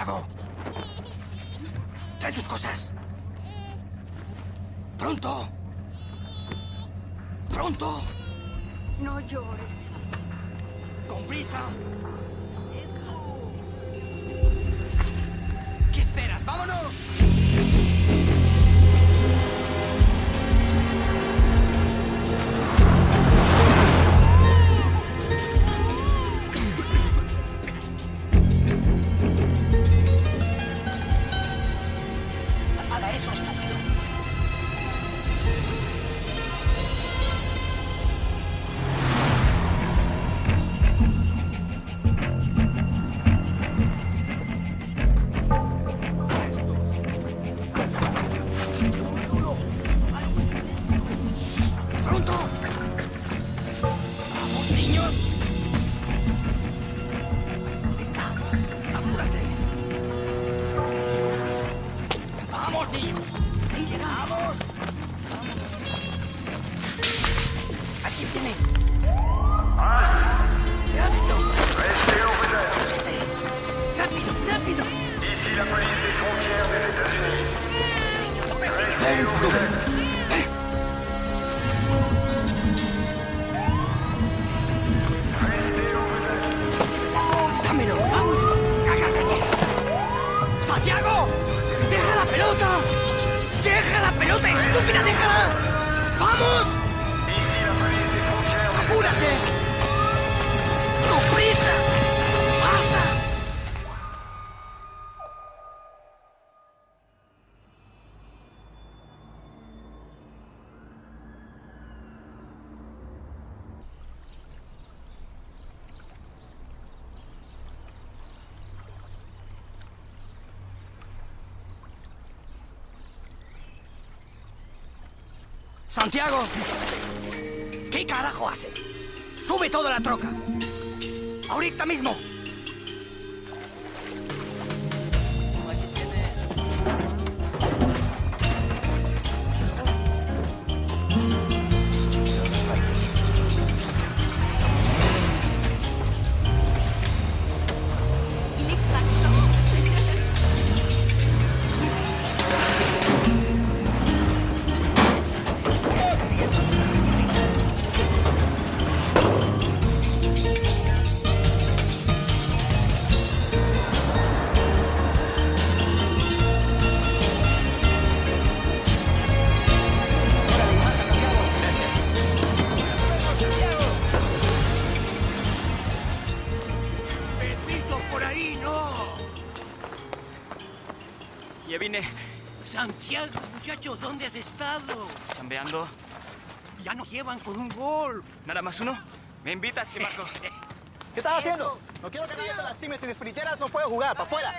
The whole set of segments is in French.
Santiago. Trae tus cosas. ¡Pronto! ¡Pronto! No llores. ¡Con prisa! ¡Eso! ¿Qué esperas? ¡Vámonos! Apaga eso, estúpido. ¡Pronto! ¡Vamos, niños! Venga, apúrate. ¡Vamos, niños! ¡Ahí llegamos! ¡Aquí viene! ¡Rápido! Restez où vous êtes. ¡Rápido, rápido! Ici la police des frontières des États-Unis. Restez où vous êtes. Restez où vous êtes. ¡Dámelo! ¡Vamos! ¡Agárrate! ¡Santiago! ¡Deja la pelota! ¡Deja la pelota, estúpida! ¡Déjala! ¡Vamos! Ici la police des frontières des ¡Apúrate! ¡Con prisa! ¡Pasa! ¡Santiago! ¿Qué carajo haces? ¡Sube toda la troca! ¡Ahorita mismo! ¡Por ahí no! Ya vine Santiago, muchachos, ¿dónde has estado? chambeando. Ya nos llevan con un gol. ¿Nada más uno? ¿Me invitas, sí, Marco? ¿Qué estás haciendo? No quiero que nadie se lastime. Sin espinilleras no puedo jugar. ¡Para afuera!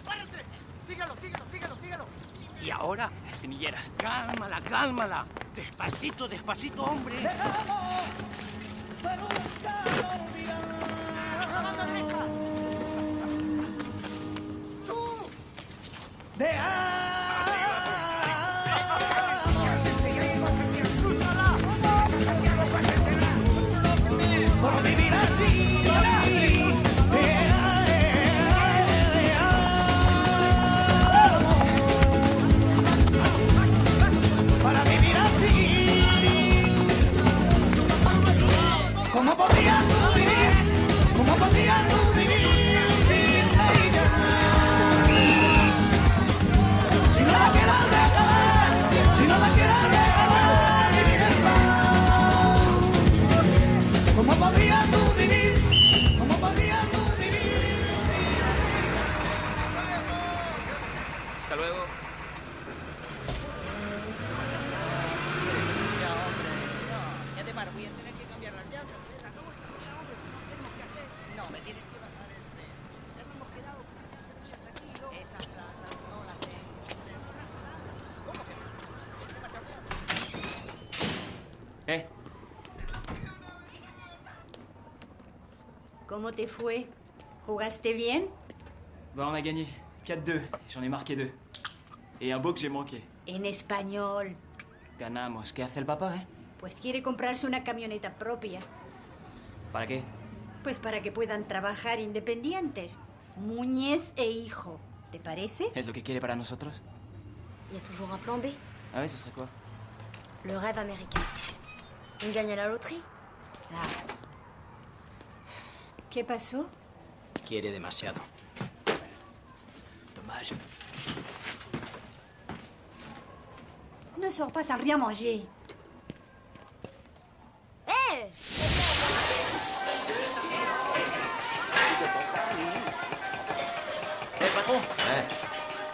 ¡Párate! ¡Sígalo! ¿Y ahora? Espinilleras. Cálmala. Despacito, hombre. ¿Cómo podrías tú vivir? ¿Cómo podrías tú vivir sin ella? Si no la quieres regalar, si no la quieres regalar, vivir en paz. ¿Cómo podrías tú vivir? ¿Cómo podrías tú vivir sin Hasta luego. Ya te paro, voy a tener que cambiar las llantas. No, me tienes que bajar el precio. Ya no hemos quedado tranquilo. Esa plata no la tengo. ¿Cómo que no? ¿Qué pasa? ¿Cómo te fue? ¿Jugaste bien? Bah, on a gagné 4-2. J'en ai marqué 2. Et un beau que j'ai manqué. En español. Ganamos. ¿Qué hace el papá, Pues quiere comprarse una camioneta propia. ¿Para qué? Pues para que puedan trabajar independientes. Muñez e hijo. ¿Te parece? ¿Es lo que quiere para nosotros? Il y a toujours un plan B. Ah oui, ce serait quoi? Le rêve américain. On gagne à la loterie. Ah. ¿Qué pasó? Quiere demasiado. Dommage. Ne sors pas sans rien manger. Hé Eh patron!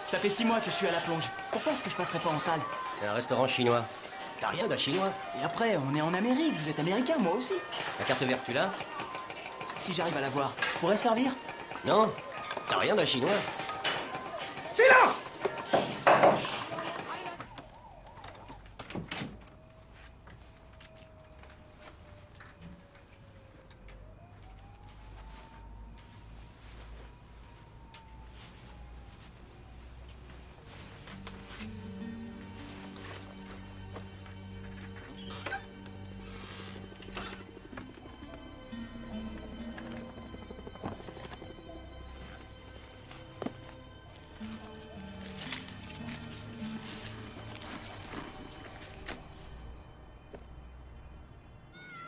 Ça fait 6 mois que je suis à la plonge. Pourquoi est-ce que je passerais pas en salle? C'est un restaurant chinois. T'as rien d'un chinois? Et après, on est en Amérique, vous êtes américain, moi aussi. La carte verte, tu l'as? Si j'arrive à la voir, je pourrais servir? Non. T'as rien d'un chinois? ¡Silence!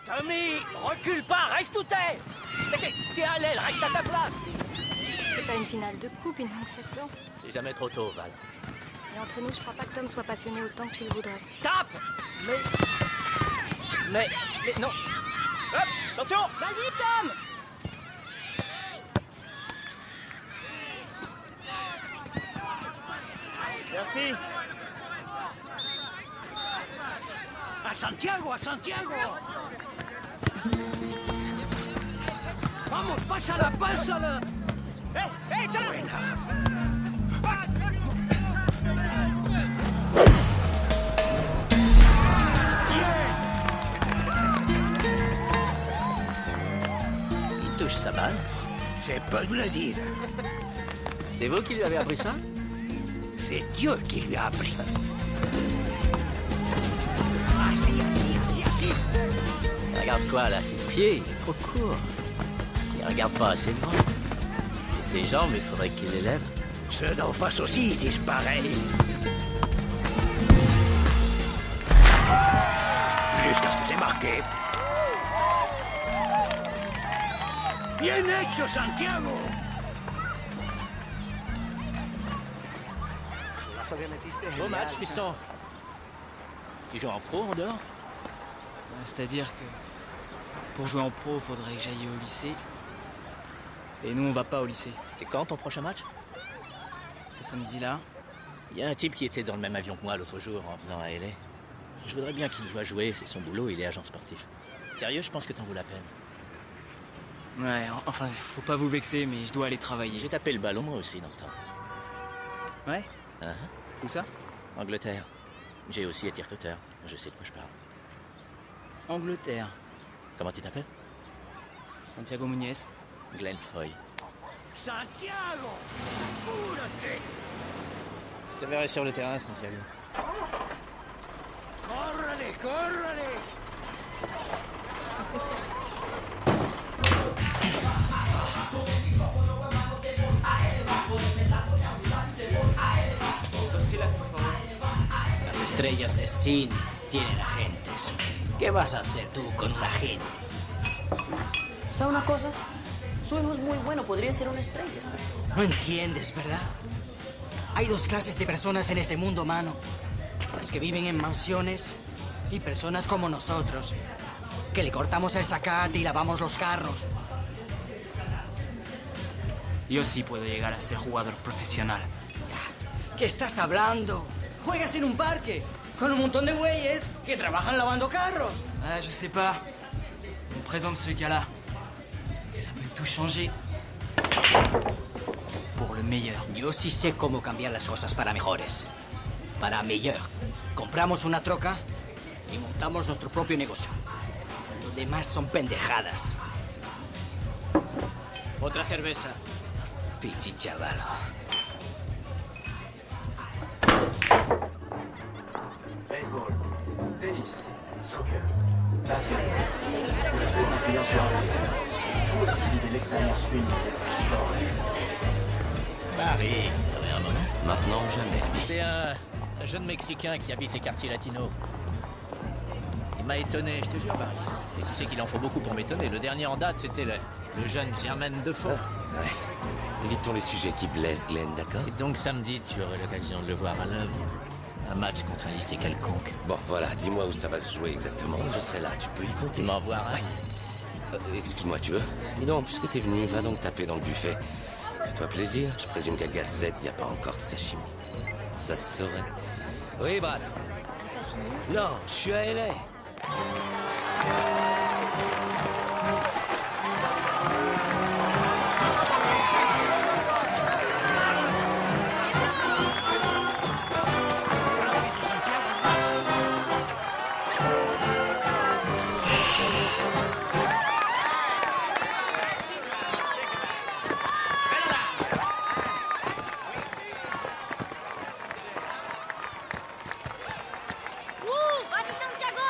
Tommy, recule pas, reste où t'es. T'es à l'aile, reste à ta place. C'est pas une finale de coupe, il manque 7 ans. C'est jamais trop tôt, Val. Et entre nous, je crois pas que Tom soit passionné autant que tu le voudrais. Tape. Mais non. Hop, attention! Vas-y, Tom! Merci. À Santiago, à Santiago. Vamos, pásala, pásala. Échala! Il touche sa balle. C'est peu de le dire. C'est vous qui lui avez appris ça? C'est Dieu qui lui a appris. Assis. Regarde quoi, là, ses pieds, il est trop court. Il regarde pas assez loin. Et ses jambes, il faudrait qu'il les lève. Ceux d'en face aussi disparaissent. Jusqu'à ce que j'ai marqué. Bien hecho, Santiago. Beau match, fiston. Tu joues en pro en dehors? C'est-à-dire que pour jouer en pro, faudrait que j'aille au lycée. Et nous, on va pas au lycée. C'est quand ton prochain match? Ce samedi-là. Il y a un type qui était dans le même avion que moi l'autre jour en venant à LA. Je voudrais bien qu'il voit jouer, c'est son boulot, il est agent sportif. Sérieux, je pense que t'en vaut la peine. Ouais, enfin, faut pas vous vexer, mais je dois aller travailler. J'ai tapé le ballon moi aussi dans le temps. Ouais? Uh-huh. Où ça? Angleterre. J'ai aussi été recruteur. Je sais de quoi je parle. Angleterre. Comment tu t'appelles? Santiago Muñez. Glenn Foy. Santiago. Apúrate. Je te verrai sur le terrain, Santiago. Córrale. Dos chelas, por favor. Las estrellas de cine tienen agentes. ¿Qué vas a hacer tú con un agente? ¿Sabe una cosa? Su hijo es muy bueno, podría ser una estrella. No entiendes, ¿verdad? Hay dos clases de personas en este mundo, mano. Las que viven en mansiones y personas como nosotros, que le cortamos el zacate y lavamos los carros. Yo sí puedo llegar a ser jugador profesional. ¿Qué estás hablando? Juegas en un parque con un montón de güeyes que trabajan lavando carros. Ah, je sais pas. On me présente ce gars-là. Ça peut tout changer. Pour le meilleur. Yo sí sé cómo cambiar las cosas para mejores. Para mejor. Compramos una troca y montamos nuestro propio negocio. Lo demás son pendejadas. Otra cerveza. Pinche chavalo. Baseball, tennis, soccer, basket, tout aussi c'était l'expérience unique la plus folle. Barry, t'avais un moment? Maintenant ou jamais. C'est un jeune Mexicain qui habite les quartiers latinos. Il m'a étonné, je te jure, Barry. Et tu sais qu'il en faut beaucoup pour m'étonner. Le dernier en date, c'était le jeune Jermaine Defoe. Ouais. Évitons les sujets qui blessent, Glenn, d'accord? Et donc samedi, tu aurais l'occasion de le voir à l'œuvre. Un match contre un lycée quelconque. Bon, voilà, dis-moi où ça va se jouer exactement. Je serai là, tu peux y compter. Tu m'envoies excuse-moi, tu veux? Dis donc, puisque t'es venu, va donc taper dans le buffet. Fais-toi plaisir, je présume qu'à Gat Z, il n'y a pas encore de sashimi. Ça se saurait. Oui, Brad. Un sashimi aussi? Non, je suis à LA. Vas-y, Santiago!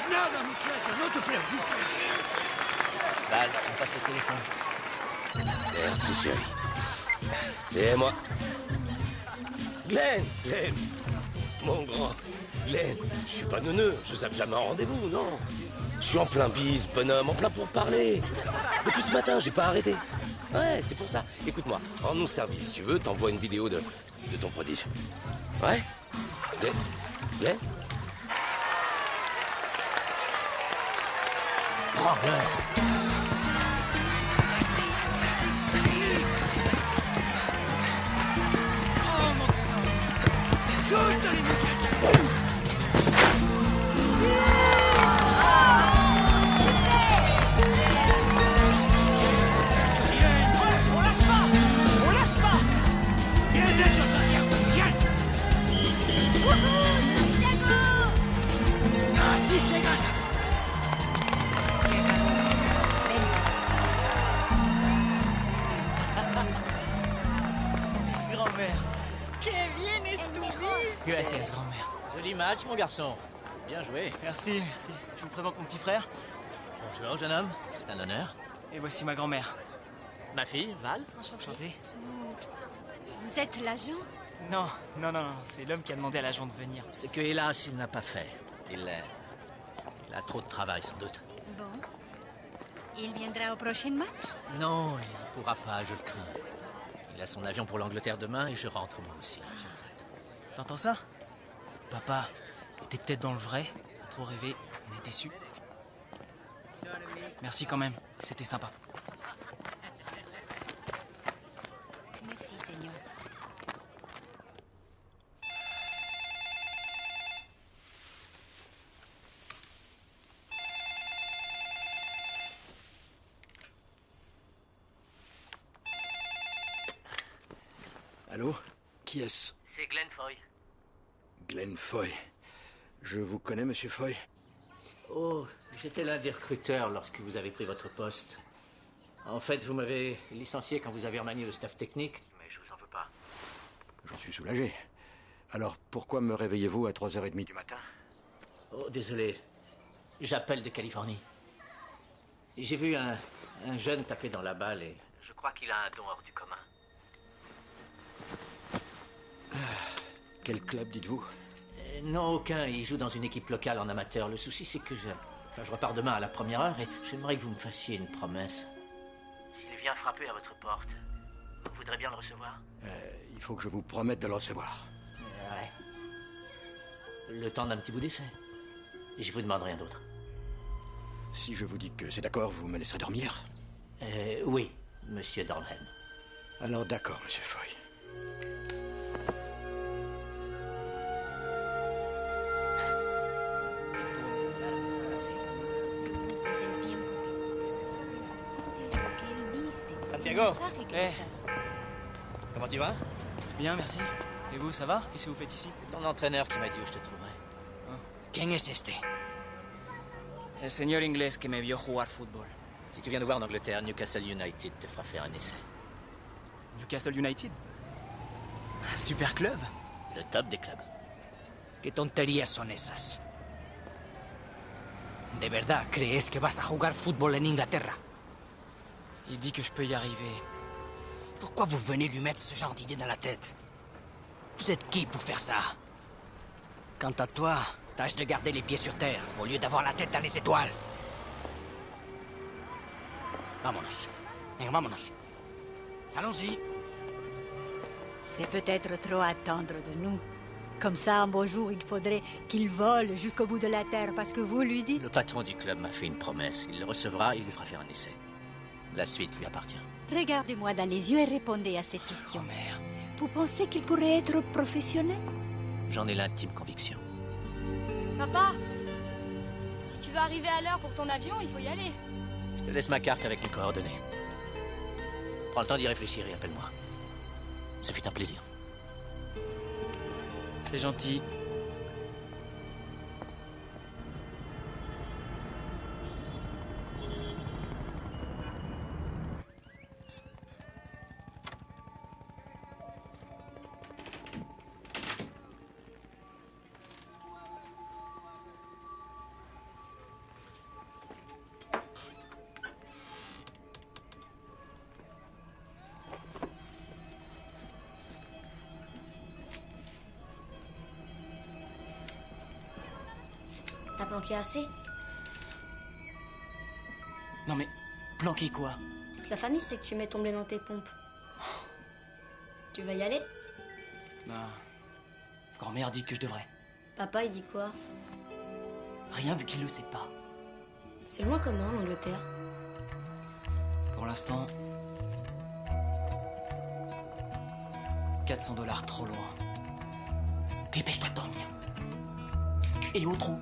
Nada, muchacho, no te preocupes. Val, tu me passes le téléphone. Merci, chérie. C'est moi. Glenn, mon grand. Glenn, je suis pas neuneux, je zappe jamais en rendez-vous, non. Je suis en plein bise, bonhomme, en plein pour parler. Depuis ce matin, j'ai pas arrêté. Ouais, c'est pour ça. Écoute-moi, rends-nous service, si tu veux, t'envoies une vidéo de ton prodige. Ouais? Glenn? Prends-le. Suéltale, muchacho. On lâche pas! Bien hecho, Santiago, bien. Santiago! Así se gana. Grand-mère. ¡Qué bien estuviste! Gracias, grand-mère. Joli match, mon garçon. Bien joué. Merci, merci. Je vous présente mon petit frère. Bonjour, jeune homme. C'est un honneur. Et voici ma grand-mère. Ma fille, Val. Enchanté. Vous êtes l'agent? Non, c'est l'homme qui a demandé à l'agent de venir. C'est que, hélas, il n'a pas fait. Il a trop de travail, sans doute. Bon. Il viendra au prochain match? Non, il ne pourra pas, je le crains. Il a son avion pour l'Angleterre demain et je rentre moi aussi. T'entends ça? Papa était peut-être dans le vrai, a trop rêvé, on est déçus. Merci quand même, c'était sympa. Merci, Seigneur. Allô? Qui est-ce? C'est Glenn Foy. Glenn Foy. Je vous connais, monsieur Foy? Oh, j'étais l'un des recruteurs lorsque vous avez pris votre poste. En fait, vous m'avez licencié quand vous avez remanié le staff technique, mais je vous en veux pas. J'en suis soulagé. Alors, pourquoi me réveillez-vous à 3h30 du matin? Oh, désolé. J'appelle de Californie. J'ai vu un jeune taper dans la balle et je crois qu'il a un don hors du commun. Quel club, dites-vous? Non, aucun. Il joue dans une équipe locale en amateur. Le souci, c'est que je repars demain à la première heure et j'aimerais que vous me fassiez une promesse. S'il vient frapper à votre porte, vous voudrez bien le recevoir? Il faut que je vous promette de le recevoir. Ouais. Le temps d'un petit bout d'essai. Et je vous demande rien d'autre. Si je vous dis que c'est d'accord, vous me laisserez dormir? Oui, monsieur Dornheim. Alors d'accord, monsieur Foy. Santiago. Ça, Eh, Comment tu vas? bien, merci. Et vous, ça va? Qu'est-ce que vous faites ici? C'est ton entraîneur qui m'a dit où je te trouverais. ¿Quién es este? El señor inglés que me vio jugar fútbol. Si tu viens de voir en Angleterre, Newcastle United te fera faire un essai. Newcastle United? Un super club. Le top des clubs. ¿Qué tonterías son esas? ¿De verdad crees que vas a jugar fútbol en Inglaterra? Il dit que je peux y arriver. Pourquoi vous venez lui mettre ce genre d'idée dans la tête? Vous êtes qui pour faire ça? Quant à toi, tâche de garder les pieds sur terre, au lieu d'avoir la tête dans les étoiles. Vámonos. Venga, vámonos. Allons-y. C'est peut-être trop attendre de nous. Comme ça, un beau jour, il faudrait qu'il vole jusqu'au bout de la terre parce que vous lui dites... Le patron du club m'a fait une promesse. Il le recevra, il lui fera faire un essai. La suite lui appartient. Regardez-moi dans les yeux et répondez à cette question. Mère. Vous pensez qu'il pourrait être professionnel? J'en ai l'intime conviction. Papa, si tu veux arriver à l'heure pour ton avion, il faut y aller. Je te laisse ma carte avec mes coordonnées. Prends le temps d'y réfléchir et appelle-moi. Ce fut un plaisir. C'est gentil. T'as planqué assez? Non mais, planquer quoi? Toute la famille sait que tu mets ton blé dans tes pompes. Tu vas y aller? Bah, grand-mère dit que je devrais. Papa, il dit quoi? Rien vu qu'il le sait pas. C'est loin comment, l'Angleterre? Pour l'instant, 400$ trop loin. Dépêche-toi de dormir. Et au trou.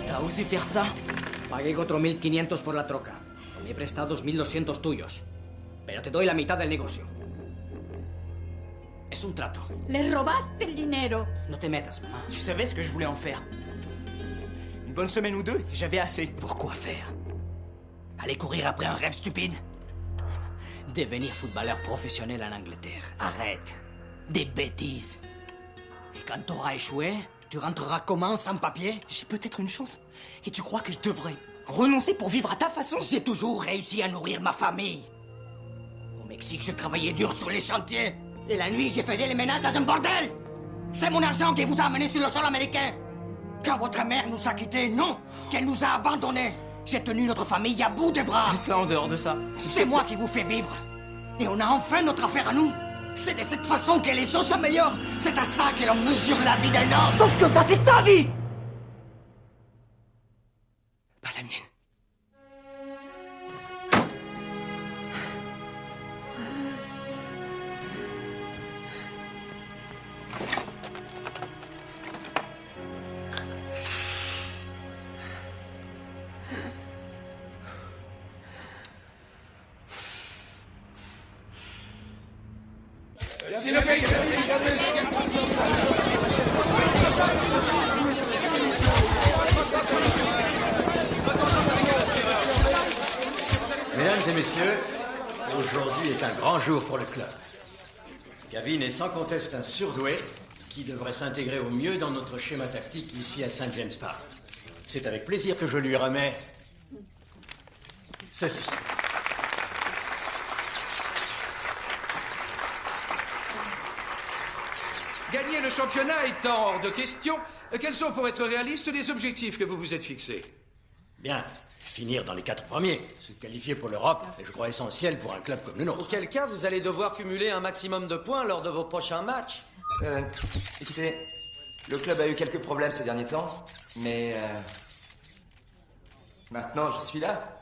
¿T'as osé faire ça? Pagué 4.500 por la troca. Me he prestado 2.200 tuyos. Pero te doy la mitad del negocio. Es un trato. Le robaste el dinero. No te metas, mamá. Tu savais ce que je voulais en faire. Une bonne semaine ou deux, et j'avais assez. Pourquoi faire? Aller courir après un rêve stupide? Devenir footballeur professionnel en Angleterre. Arrête. Des bêtises. Et quand t'auras échoué, tu rentreras comment, sans papier? J'ai peut-être une chance. Et tu crois que je devrais renoncer pour vivre à ta façon? J'ai toujours réussi à nourrir ma famille. Au Mexique, je travaillais dur sur les chantiers. Et la nuit, je faisais les ménages dans un bordel. C'est mon argent qui vous a amené sur le sol américain. Quand votre mère nous a quittés, non, qu'elle nous a abandonnés. J'ai tenu notre famille à bout des bras. Et ça, en dehors de ça. C'est moi qui vous fais vivre. Et on a enfin notre affaire à nous. C'est de cette façon que les choses s'améliorent. C'est à ça que l'on mesure la vie d'un homme. Sauf que ça, c'est ta vie! Pas la mienne. Merci, est un grand jour pour le club. Gavin est sans conteste un surdoué qui devrait s'intégrer au mieux dans notre schéma tactique ici à St. James Park. C'est avec plaisir que je lui remets ceci. Gagner le championnat étant hors de question, quels sont, pour être réalistes, les objectifs que vous vous êtes fixés? Bien, finir dans les 4 premiers. Se qualifier pour l'Europe est, je crois, essentiel pour un club comme le nôtre. Auquel cas, vous allez devoir cumuler un maximum de points lors de vos prochains matchs. Écoutez, le club a eu quelques problèmes ces derniers temps, mais maintenant je suis là.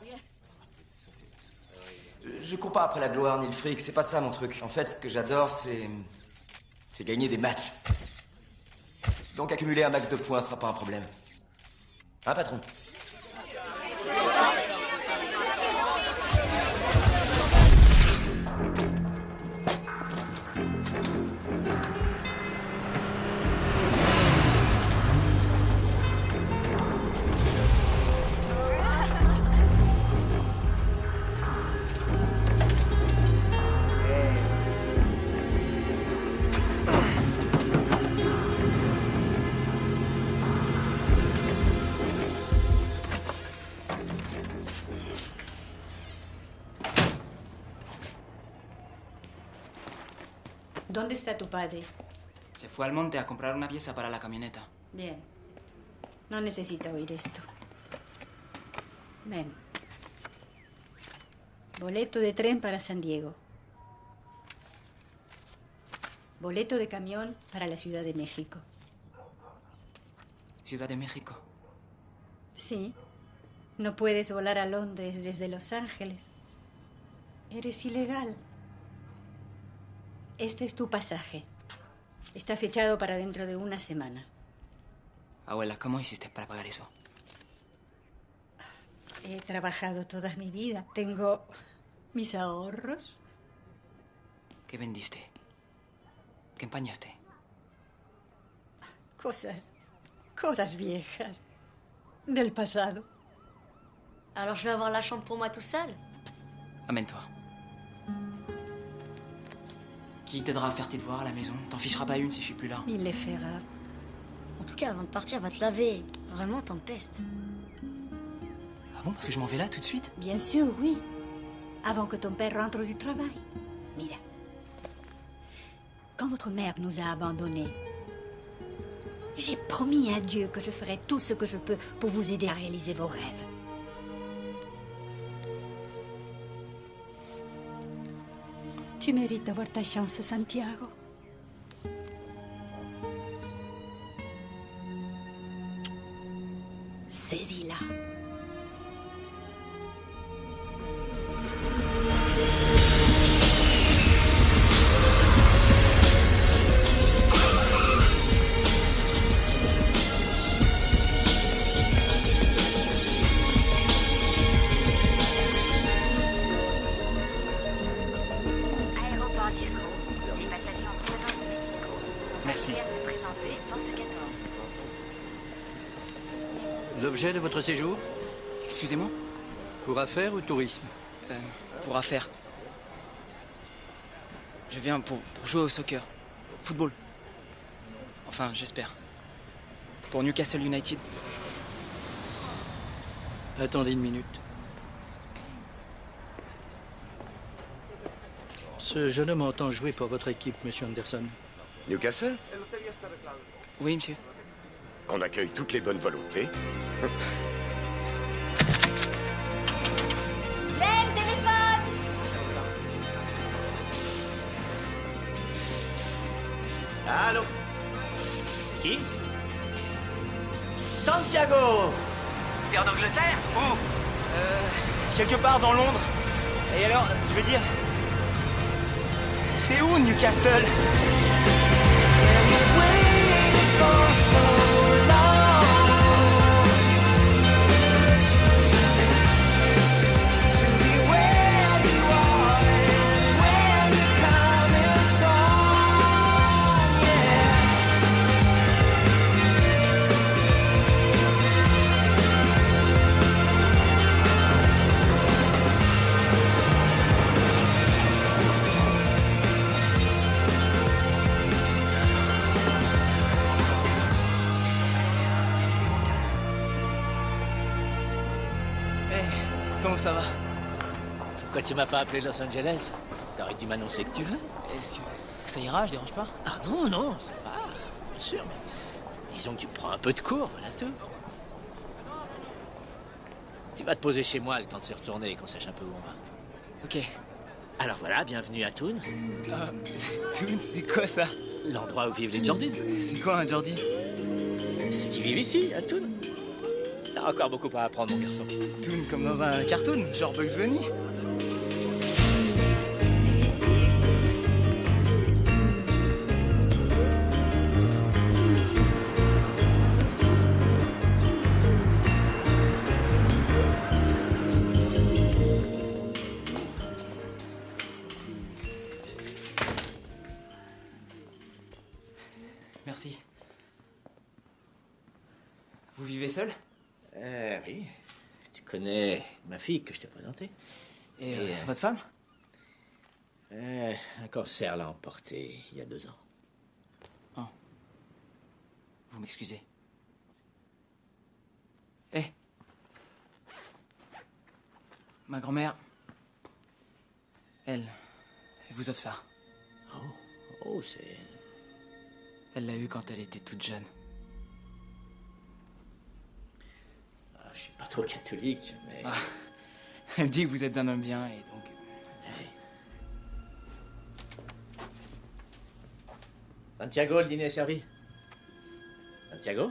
Je cours pas après la gloire ni le fric, c'est pas ça mon truc. En fait, ce que j'adore, c'est gagner des matchs. Donc accumuler un max de points sera pas un problème. Hein, patron? ¿Dónde está tu padre? Se fue al monte a comprar una pieza para la camioneta. Bien. No necesita oír esto. Ven. Boleto de tren para San Diego. Boleto de camión para la Ciudad de México. ¿Ciudad de México? Sí. No puedes volar a Londres desde Los Ángeles. Eres ilegal. Este es tu pasaje. Está fechado para dentro de una semana. Abuela, ¿cómo hiciste para pagar eso? He trabajado toda mi vida. Tengo mis ahorros. ¿Qué vendiste? ¿Qué empañaste? Cosas viejas. Del pasado. Alors je vais avoir la chambre pour moi tout seul. Amène-toi. Qui t'aidera à faire tes devoirs à la maison? T'en ficheras pas une si je suis plus là. Il les fera. En tout cas, avant de partir, va te laver. Vraiment, t'en pestes. Ah bon, parce que je m'en vais là tout de suite? Bien sûr, oui. Avant que ton père rentre du travail. Mira. Quand votre mère nous a abandonnés, j'ai promis à Dieu que je ferai tout ce que je peux pour vous aider à réaliser vos rêves. Tu mérites d'avoir ta chance, Santiago. Saisis-la. Merci. L'objet de votre séjour? Excusez-moi? Pour affaires ou tourisme? Pour affaires. Je viens pour jouer au soccer. Football. Enfin, j'espère. Pour Newcastle United. Attendez une minute. Ce jeune homme entend jouer pour votre équipe, monsieur Anderson. Newcastle? Oui, monsieur. On accueille toutes les bonnes volontés. Glenn, téléphone! Allô? Qui? Santiago! T'es en Angleterre? Où? Quelque part dans Londres. Et alors, je veux dire... C'est où, Newcastle? ça va? Pourquoi tu m'as pas appelé de Los Angeles? T'aurais dû m'annoncer que tu venais. Est-ce que ça ira, je dérange pas? Ah non, non, ça va, bien sûr, mais disons que tu prends un peu de cours, voilà tout. Tu vas te poser chez moi le temps de se retourner et qu'on sache un peu où on va. Ok. Alors voilà, bienvenue à Toon. Toon, c'est quoi ça? L'endroit où vivent les Jordis. C'est quoi un Jordi? Ceux qui vivent ici, à Toon. T'as encore beaucoup à apprendre, mon garçon. Toon comme dans un cartoon, genre Bugs Bunny? Merci. Vous vivez seul? Oui. Tu connais ma fille que je t'ai présentée. Et votre femme? Un cancer l'a emportée il y a 2 ans. Oh. Vous m'excusez. Eh. Ma grand-mère, elle vous offre ça. Oh, c'est... Elle l'a eu quand elle était toute jeune. Je suis pas trop catholique, mais... Ah. Elle me dit que vous êtes un homme bien et donc... Santiago, le dîner est servi. Santiago?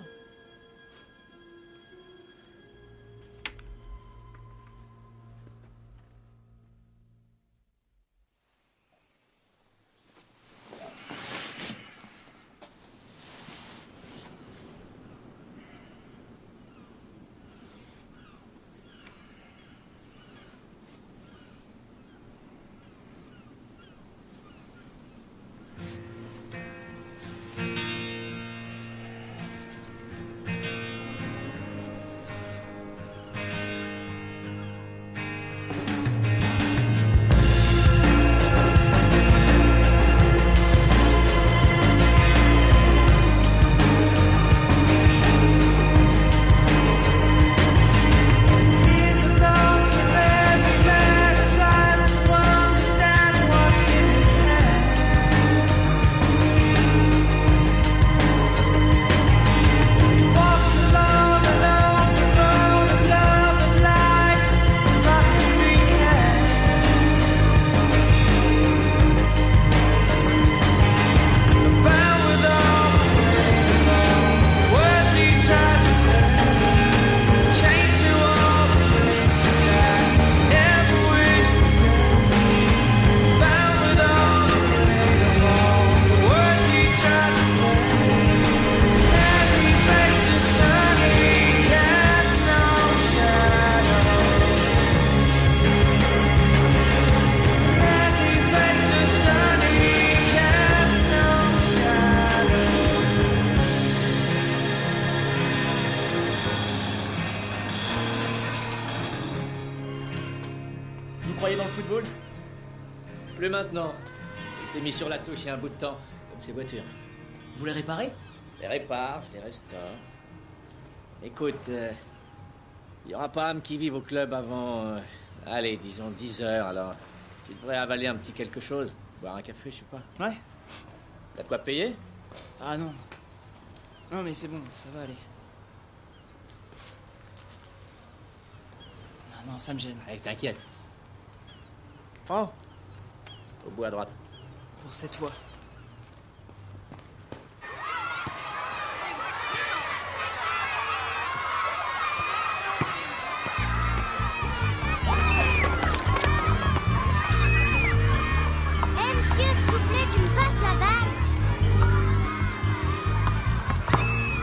croyez dans le football? Plus maintenant. Il était mis sur la touche il y a un bout de temps, comme ces voitures. Vous les réparez? Je les répare, je les restaure. Écoute, il n'y aura pas âme qui vive au club avant, allez, disons 10 heures, alors tu devrais avaler un petit quelque chose, boire un café, je sais pas. Ouais. T'as de quoi payer? Ah non. Non mais c'est bon, ça va aller. Non, ça me gêne. Allez, t'inquiète. Prends. Au bout à droite. Pour cette fois. Eh monsieur, s'il vous plaît, tu me passes la balle?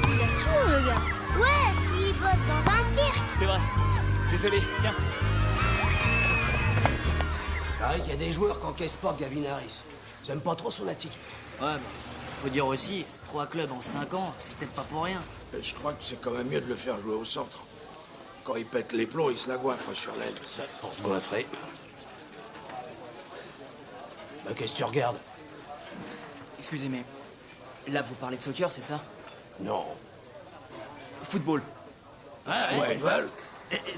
Il est sourd le gars. Ouais, s'il bosse dans un cirque. C'est vrai. Désolé, tiens. Pareil qu'il y a des joueurs qui encaissent pas Gavin Harris. J'aime pas trop son attitude. Ouais, mais faut dire aussi, 3 clubs en 5 ans, c'est peut-être pas pour rien. Je crois que c'est quand même mieux de le faire jouer au centre. Quand il pète les plombs, il se la goinfre sur l'aile. Ça, pour se goinfrer. Bah, qu'est-ce que tu regardes? Excusez, mais là, vous parlez de soccer, c'est ça? Non. Football. Ouais, football.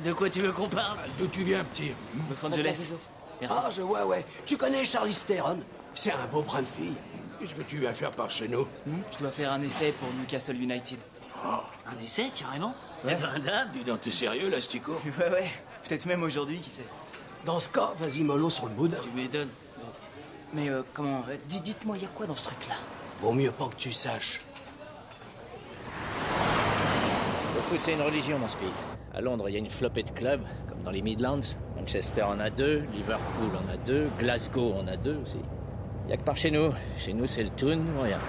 De quoi tu veux qu'on parle? D'où tu viens, petit? Los Angeles. Merci. Ah, je vois, ouais. Tu connais Charlize Theron? C'est un beau brin de fille. Qu'est-ce que tu viens faire par chez nous? Je dois faire un essai pour Newcastle United. Un essai, carrément? Ouais. Eh ben, dame. Dis donc, t'es sérieux, l'Astico? Ouais. Peut-être même aujourd'hui, qui sait. Dans ce cas, vas-y mollo sur le boudin. Tu m'étonnes. Mais comment... dites-moi, il y a quoi dans ce truc-là? Vaut mieux pas que tu saches. Le foot, c'est une religion dans ce pays. À Londres, il y a une flopée de clubs, comme dans les Midlands. Manchester en a 2, Liverpool en a 2, Glasgow en a 2 aussi. Il n'y a que par chez nous. Chez nous, c'est le Toon ou rien.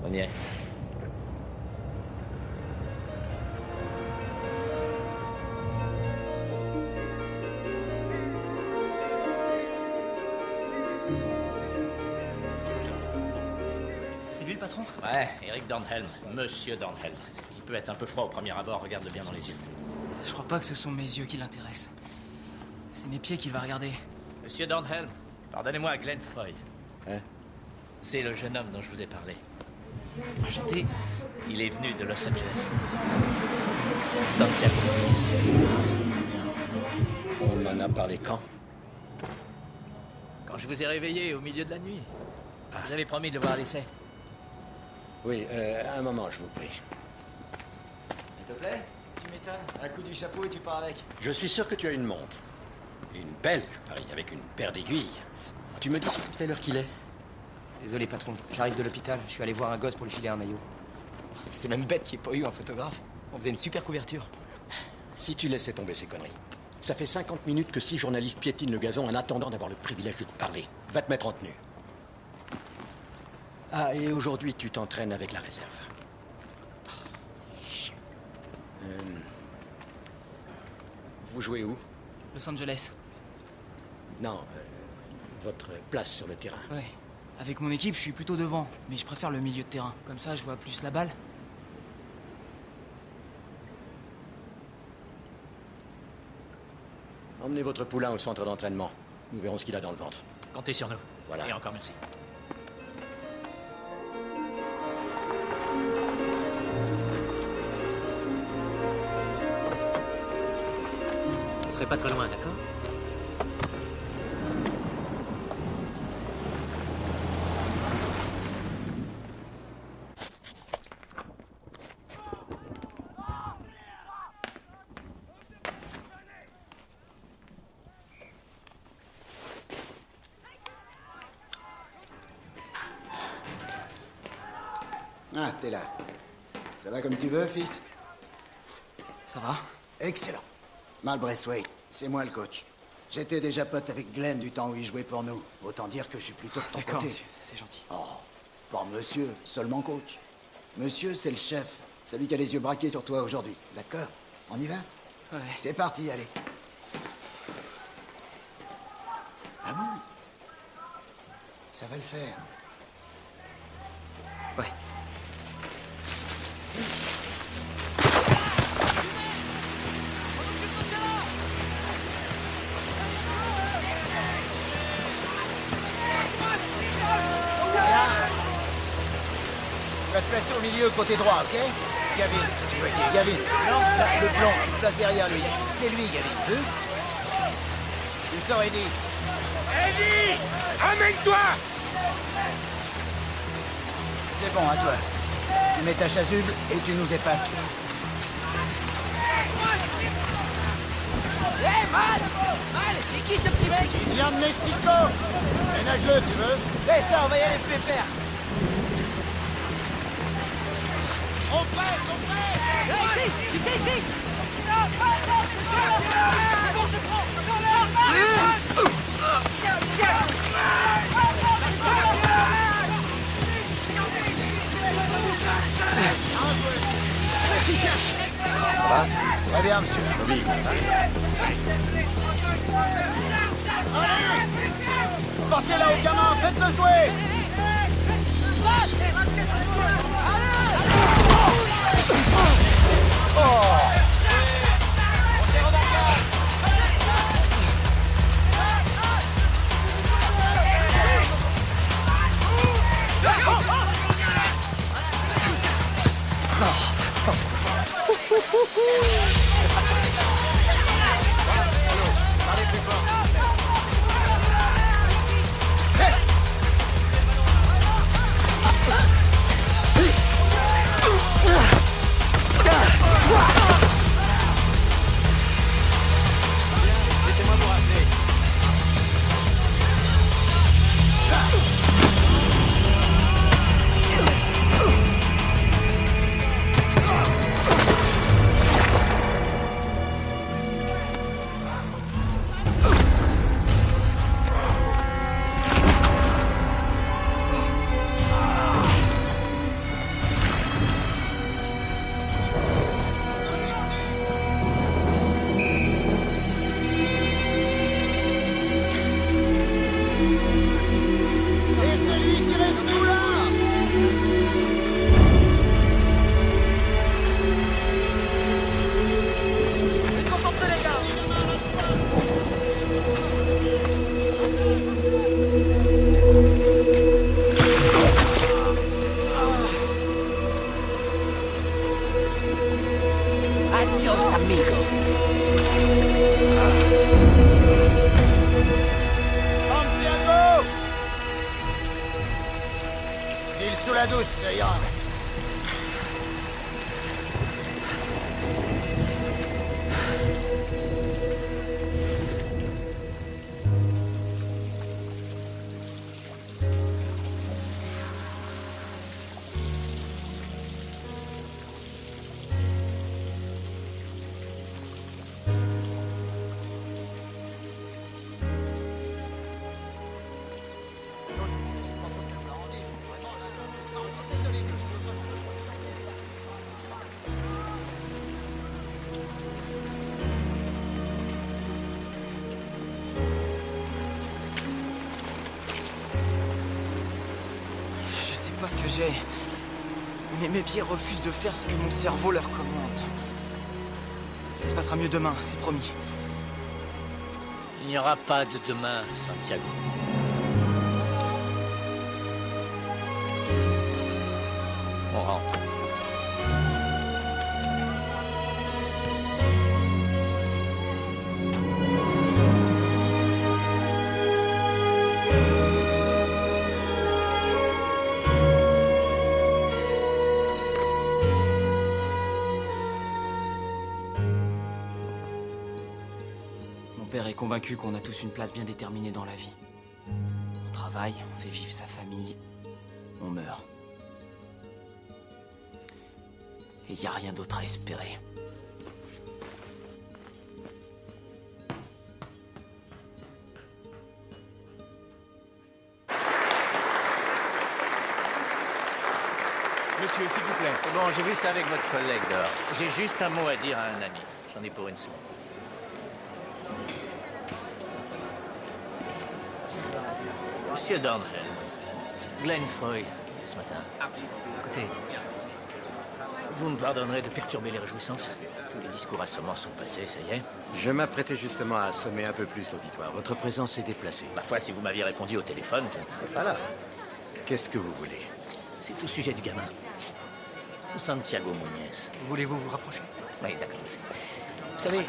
On y est. C'est lui le patron? Ouais, Eric Dornhelm. Monsieur Dornhelm. Il peut être un peu froid au premier abord, regarde-le bien dans les yeux. Je crois pas que ce sont mes yeux qui l'intéressent. C'est mes pieds qu'il va regarder. Monsieur Dornhelm, pardonnez-moi à Glenn Foy. Hein? C'est le jeune homme dont je vous ai parlé. Enchanté. Il est venu de Los Angeles. Santiago. On en a parlé quand? Quand je vous ai réveillé au milieu de la nuit. Vous avez promis de le voir à l'essai. Oui, un moment, je vous prie. S'il te plaît? Tu m'étonnes. Un coup du chapeau et tu pars avec. Je suis sûr que tu as une montre. Et une belle, je parie, avec une paire d'aiguilles. Tu me dis s'il te plaît l'heure qu'il est? Désolé, patron. J'arrive de l'hôpital. Je suis allé voir un gosse pour lui filer un maillot. C'est même bête qu'il n'y ait pas eu un photographe. On faisait une super couverture. Si tu laissais tomber ces conneries. Ça fait 50 minutes que 6 journalistes piétinent le gazon en attendant d'avoir le privilège de te parler. Va te mettre en tenue. Ah, et aujourd'hui, tu t'entraînes avec la réserve. Vous jouez où? Los Angeles. Non, votre place sur le terrain. Ouais. Avec mon équipe, je suis plutôt devant, mais je préfère le milieu de terrain. Comme ça, je vois plus la balle. Emmenez votre poulain au centre d'entraînement. Nous verrons ce qu'il a dans le ventre. Comptez sur nous. Voilà. Et encore merci. Vous serez pas très loin, d'accord? Ah, t'es là. Ça va comme tu veux, fils? Ça va? Excellent. Mal Braithwaite, c'est moi le coach. J'étais déjà pote avec Glenn du temps où il jouait pour nous. Autant dire que je suis plutôt de ton D'accord, côté. monsieur, c'est gentil. Oh, pas monsieur, seulement coach. Monsieur, c'est le chef. Celui qui a les yeux braqués sur toi aujourd'hui. D'accord? On y va? Ouais. C'est parti, allez. Ah bon? Ça va le faire. Ouais. Tu vas te placer au milieu, côté droit, ok? Gavin, tu vois qui est Gavin? Non, là, le blond, tu te places derrière lui. C'est lui, Gavin, tu veux? Tu me sors, Eddie. Eddie! Amène-toi! C'est bon, à toi. Tu mets ta chasuble et tu nous épates. Hé, Mal! Mal, c'est qui ce petit mec? Il vient de Mexico! Ménage-le, tu veux? Laisse ça, on va y aller pépère! On presse! Ici! C'est bon, c'est bon! Ça va? Très bien, monsieur. Oui. Allez! Passez là au gamin, faites-le jouer! Laissez-moi vous rappeler. Laissez-lui tirer ce coup-là. Concentrez les gars. Adios, amigo. Santiago! File sous la douche, Yann. C'est pas votre Blondie, vraiment là. Non, désolé, mais je peux pas. Je sais pas ce que j'ai. Mais mes pieds refusent de faire ce que mon cerveau leur commande. Ça se passera mieux demain, c'est promis. Il n'y aura pas de demain, Santiago. On rentre. Mon père est convaincu qu'on a tous une place bien déterminée dans la vie. On travaille, on fait vivre sa famille, on meurt. Et il n'y a rien d'autre à espérer. Monsieur, s'il vous plaît. C'est bon, j'ai vu ça avec votre collègue dehors. J'ai juste un mot à dire à un ami. J'en ai pour une seconde. Monsieur Dornhill, Glenn Foy, ce matin. Écoutez, vous me pardonnerez de perturber les réjouissances. Tous les discours assommants sont passés, ça y est. Je m'apprêtais justement à assommer un peu plus l'auditoire. Votre présence est déplacée. Ma foi, si vous m'aviez répondu au téléphone, je ne serais pas là. Qu'est-ce que vous voulez? C'est au sujet du gamin. Santiago Muñez. Voulez-vous vous rapprocher? Oui, d'accord. Vous savez,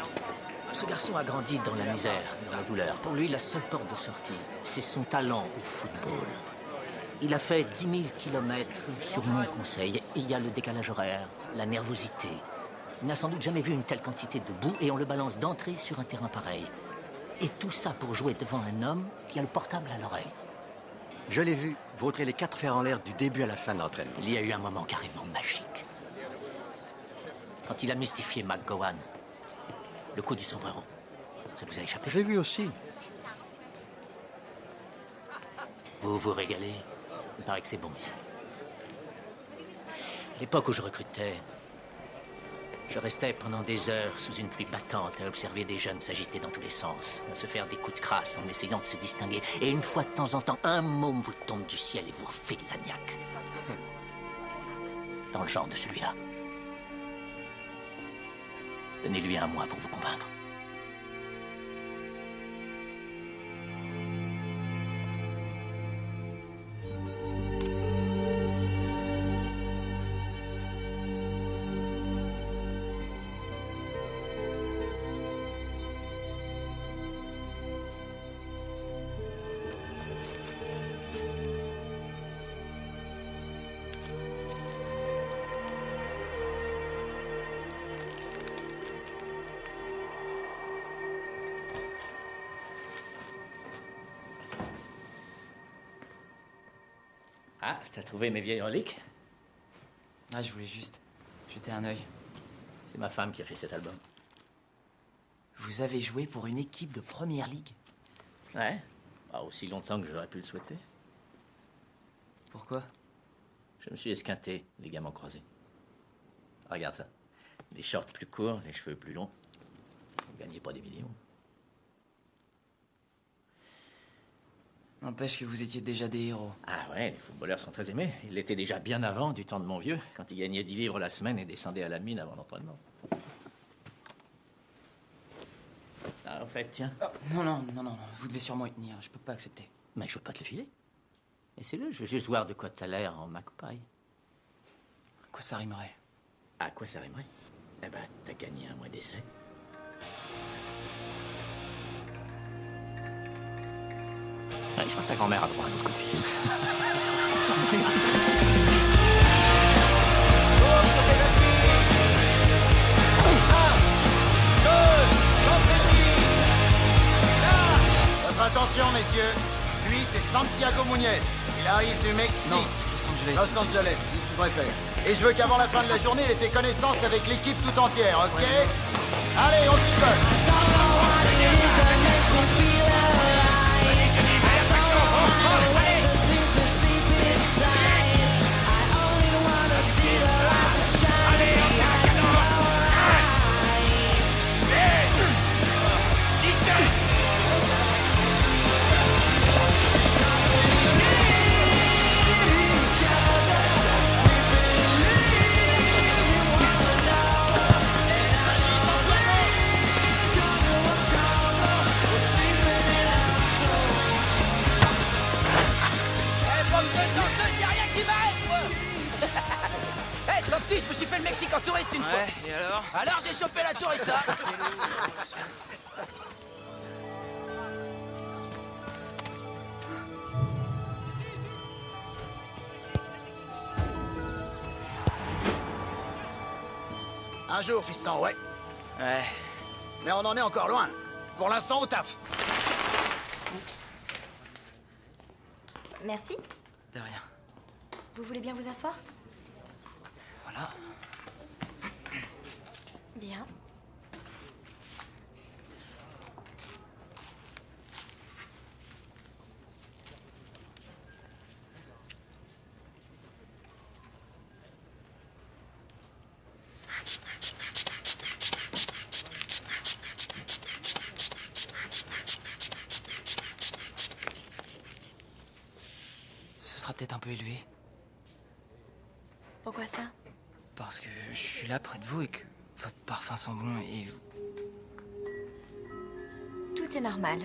ce garçon a grandi dans la misère, dans la douleur. Pour lui, la seule porte de sortie, c'est son talent au football. Il a fait 10 000 kilomètres sur mon conseil. Et il y a le décalage horaire, la nervosité. Il n'a sans doute jamais vu une telle quantité de boue et on le balance d'entrée sur un terrain pareil. Et tout ça pour jouer devant un homme qui a le portable à l'oreille. Je l'ai vu vautrer les 4 fers en l'air du début à la fin de l'entraînement. Il y a eu un moment carrément magique. Quand il a mystifié McGowan, le coup du sombrero. Ça vous a échappé? Je l'ai vu aussi. Vous vous régalez. Il paraît que c'est bon ici. À l'époque où je recrutais, je restais pendant des heures sous une pluie battante à observer des jeunes s'agiter dans tous les sens, à se faire des coups de crasse en essayant de se distinguer. Et une fois de temps en temps, un môme vous tombe du ciel et vous refile la niaque. Dans le genre de celui-là. Donnez-lui un mois pour vous convaincre. Ah, t'as trouvé mes vieilles reliques? Ah, je voulais juste jeter un œil. C'est ma femme qui a fait cet album. Vous avez joué pour une équipe de première ligue? Ouais, pas aussi longtemps que j'aurais pu le souhaiter. Pourquoi? Je me suis esquinté, ligaments croisés. Regarde ça. Les shorts plus courts, les cheveux plus longs. Vous gagnez pas des millions. N'empêche que vous étiez déjà des héros. Ah ouais, les footballeurs sont très aimés. Ils l'étaient déjà bien avant, du temps de mon vieux, quand il gagnait 10 livres la semaine et descendait à la mine avant l'entraînement. Ah, en fait, tiens. Oh, non, vous devez sûrement y tenir, je peux pas accepter. Mais je veux pas te le filer. Laissez-le, je veux juste voir de quoi t'as l'air en magpie. À quoi ça rimerait? À quoi ça rimerait? Eh ben, t'as gagné un mois d'essai. Ouais, je crois que ta grand-mère a droit à un autre coup de fil. Votre attention, messieurs. Lui, c'est Santiago Muñez. Il arrive du Mexique. Non, Los Angeles. Los Angeles, si tu préfères. Et je veux qu'avant la fin de la journée, il ait fait connaissance avec l'équipe tout entière, ok? Ouais. Allez, on s'y colle. Hé, Santi, je me suis fait le Mexique en touriste une fois. Et alors? Alors, j'ai chopé la tourista. Un jour, fiston, ouais. Ouais. Mais on en est encore loin. Pour l'instant, au taf. Merci. De rien. Vous voulez bien vous asseoir? Voilà. Bien. Ce sera peut-être un peu élevé. Pourquoi ça? Parce que je suis là près de vous et que votre parfum sent bon et vous... Tout est normal.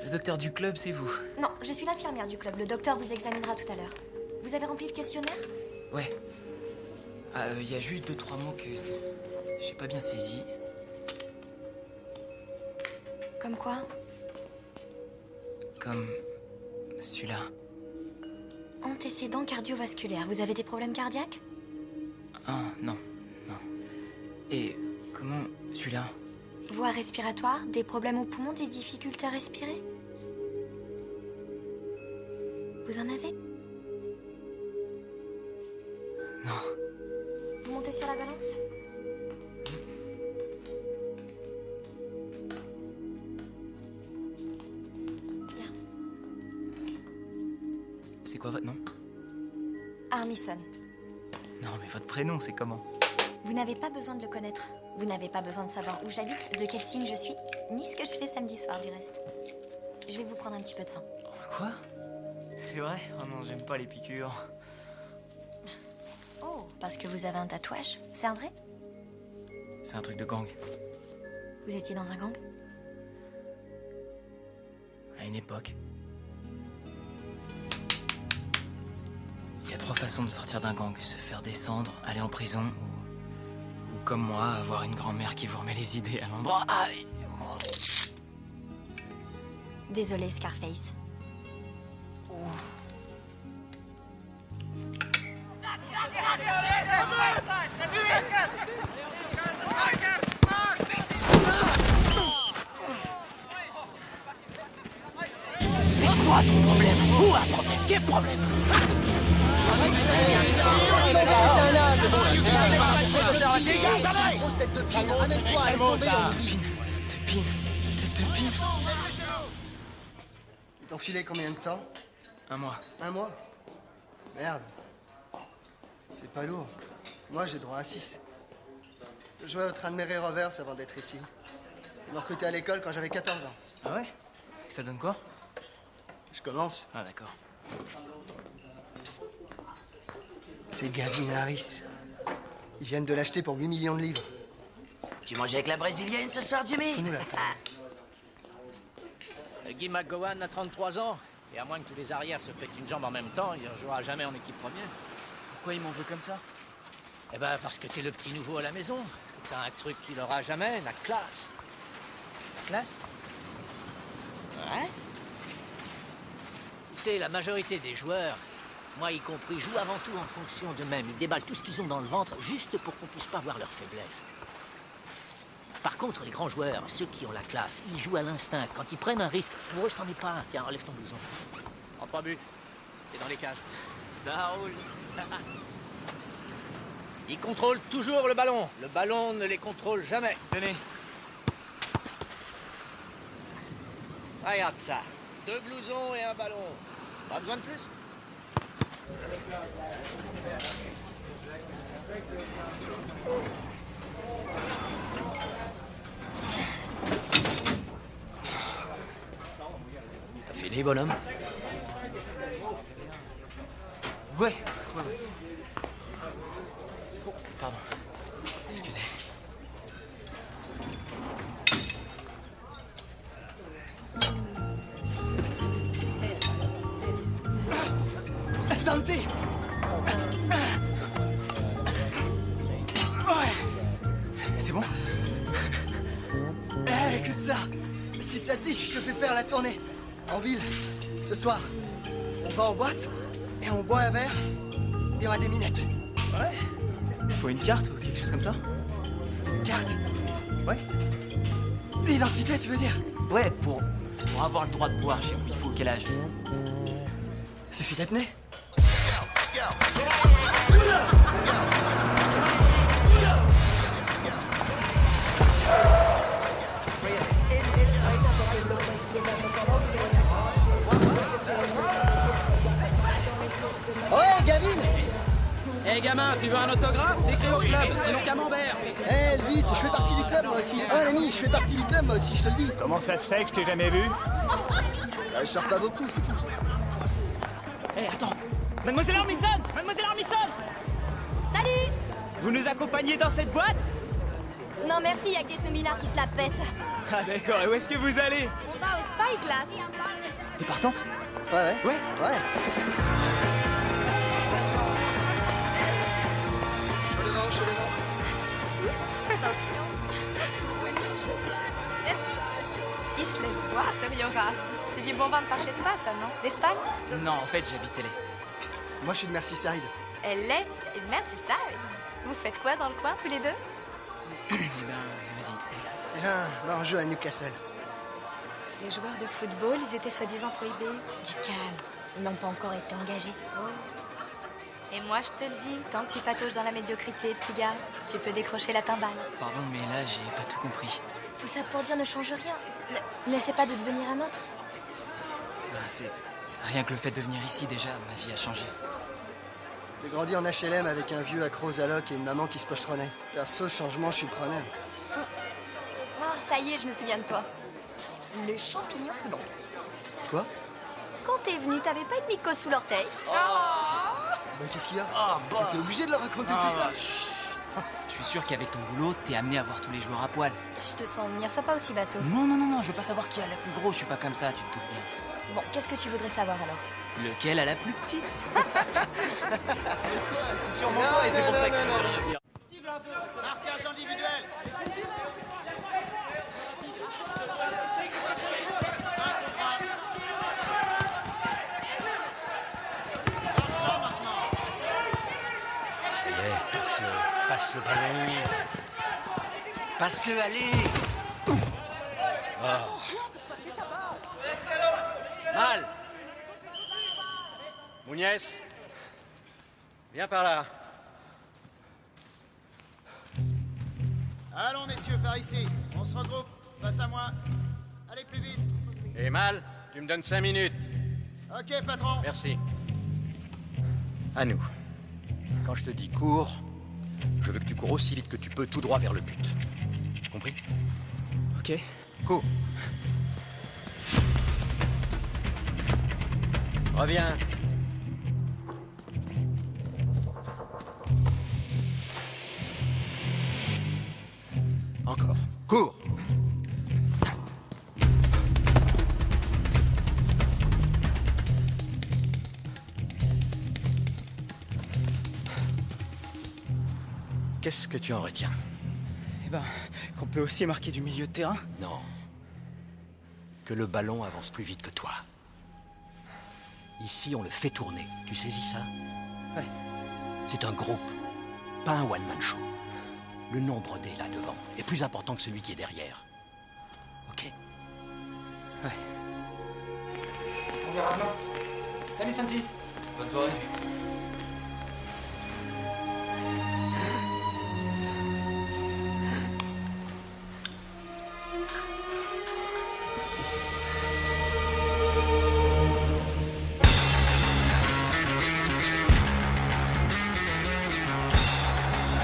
Le docteur du club, c'est vous? Non, je suis l'infirmière du club. Le docteur vous examinera tout à l'heure. Vous avez rempli le questionnaire? Ouais. Il y a juste 2-3 mots que j'ai pas bien saisis. Comme quoi? Comme celui-là. Antécédent cardiovasculaire. Vous avez des problèmes cardiaques? Ah, non. Et comment celui-là? Voie respiratoire, des problèmes aux poumons, des difficultés à respirer? Vous en avez? Non. Vous montez sur la balance? Bien. C'est quoi votre nom? Armisen. Non, mais votre prénom, c'est comment? Vous n'avez pas besoin de le connaître. Vous n'avez pas besoin de savoir où j'habite, de quel signe je suis, ni ce que je fais samedi soir du reste. Je vais vous prendre un petit peu de sang. Quoi? C'est vrai? Oh non, j'aime pas les piqûres. Oh, parce que vous avez un tatouage, c'est un vrai? C'est un truc de gang. Vous étiez dans un gang? À une époque. Il y a 3 façons de sortir d'un gang. Se faire descendre, aller en prison ou comme moi, avoir une grand-mère qui vous remet les idées à l'endroit. Aïe! Désolé, Scarface. C'est quoi ton problème? problème? Quel problème? Grosse tête de pine, ramène-toi, laisse tomber. Tête de pine. Ils t'ont filé combien de temps? 1 mois. 1 mois? Merde. C'est pas lourd. Moi, j'ai droit à 6. Je jouais au Tranmere Rovers avant d'être ici. Ils m'ont recruté à l'école quand j'avais 14 ans. Ah ouais? Ça donne quoi? Je commence. Ah d'accord. C'est Gavin Harris. Ils viennent de l'acheter pour 8 millions de livres. Tu manges avec la brésilienne ce soir, Jimmy? Nous, là. Guy McGowan a 33 ans. Et à moins que tous les arrières se pètent une jambe en même temps, il ne jouera jamais en équipe première. Pourquoi il m'en veut comme ça? Eh ben, parce que t'es le petit nouveau à la maison. T'as un truc qu'il aura jamais, la classe. La classe? Ouais. Tu sais, la majorité des joueurs, moi y compris, jouent avant tout en fonction d'eux-mêmes. Ils déballent tout ce qu'ils ont dans le ventre juste pour qu'on puisse pas voir leurs faiblesses. Par contre, les grands joueurs, ceux qui ont la classe, ils jouent à l'instinct. Quand ils prennent un risque, pour eux, c'en est pas un. Tiens, enlève ton blouson. En 3 buts. T'es dans les cages. Ça roule. Ils contrôlent toujours le ballon. Le ballon ne les contrôle jamais. Tenez. Regarde ça. 2 blousons et un ballon. Pas besoin de plus. T'as filé, bonhomme? Ouais. Oh, pardon. Excusez. Santé! C'est bon? Eh, écoute ça! Si ça te dit, je te fais faire la tournée. En ville, ce soir. On va en boîte et on boit un verre. Il y aura des minettes. Ouais? Faut une carte ou quelque chose comme ça? Carte? Ouais. D'identité, tu veux dire? Ouais, pour avoir le droit de boire chez vous, il faut quel âge? Suffit d'être né. Ouais, Gavin! Hé gamin, tu veux un autographe? Écris au club, sinon camembert. Eh, Elvis, je fais partie du club moi aussi. Ah, l'ami, je fais partie du club moi aussi, je te le dis. Comment ça se fait que je t'ai jamais vu? Je sors pas beaucoup, c'est tout. Hé, attends! Mademoiselle Armisen! Mademoiselle Armisen! Salut! Vous nous accompagnez dans cette boîte? Non merci, y'a que des seminards qui se la pètent. Ah d'accord, et où est-ce que vous allez? On va au Spyglass. T'es partant? Ouais. Chaud devant. Attention. Merci. Il se laisse voir, ce Riora. C'est du bon vin de par chez toi, ça, non? D'Espagne? Non, en fait, j'habite LA. Moi, je suis de Merseyside. Elle est et Merseyside. Vous faites quoi dans le coin, tous les deux? Eh ben, vas-y, toi. Eh ben, on joue à Newcastle. Les joueurs de football, ils étaient soi-disant prohibés. Du calme. Ils n'ont pas encore été engagés. Et moi, je te le dis, tant que tu patauges dans la médiocrité, petit gars, tu peux décrocher la timbale. Pardon, mais là, j'ai pas tout compris. Tout ça pour dire ne change rien. Ne laissez pas de devenir un autre. C'est rien que le fait de venir ici, déjà, ma vie a changé. J'ai grandi en HLM avec un vieux accro aux allocs et une maman qui se pochetronnait. Perso, changement, je suis le preneur. Ah, ça y est, je me souviens de toi. Le champignon sous l'ongle. Quoi? Quand t'es venu, t'avais pas une mycose sous l'orteil? Bah, qu'est-ce qu'il y a? T'es obligé de leur raconter tout ça? Je suis sûr qu'avec ton boulot, t'es amené à voir tous les joueurs à poil. Si je te sens venir, sois pas aussi bateau. Non, je veux pas savoir qui a la plus grosse, je suis pas comme ça, tu te doutes bien. Bon, qu'est-ce que tu voudrais savoir alors? Lequel a la plus petite? C'est sûrement toi et c'est pour ça que tu veux rien dire. Cible un peu. Marquage individuel. Passe le ballon. Passe-le, allez. Mal. Mouniès, viens par là. Allons, messieurs, par ici. On se regroupe. Face à moi. Allez, plus vite. Et Mal, tu me donnes 5 minutes. Ok, patron. Merci. À nous. Quand je te dis cours, je veux que tu cours aussi vite que tu peux, tout droit vers le but. Compris? Ok. Cours. Reviens. Encore. Cours. Qu'est-ce que tu en retiens? Eh ben, qu'on peut aussi marquer du milieu de terrain? Non. Que le ballon avance plus vite que toi. Ici, on le fait tourner. Tu saisis ça? Ouais. C'est un groupe, pas un one-man show. Le nombre D là devant est plus important que celui qui est derrière. Ok? Ouais. On verra demain. Salut Santi. Bonne soirée.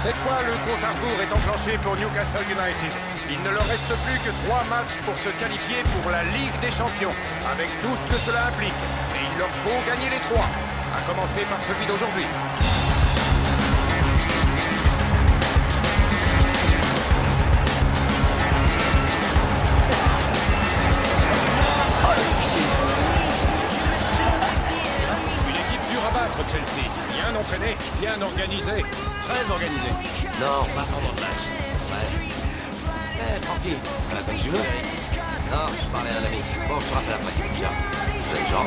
Cette fois, le compte à rebours est enclenché pour Newcastle United. Il ne leur reste plus que 3 matchs pour se qualifier pour la Ligue des Champions, avec tout ce que cela implique. Et il leur faut gagner les 3, à commencer par celui d'aujourd'hui. Une équipe dure à battre, Chelsea. Bien entraînée, bien organisée, très organisée. Non, pas pendant le match. Ouais. Tranquille. Comme tu veux. Non, je parlais à un ami. Bon, je te rappelle après. Ciao. Salut, Jean.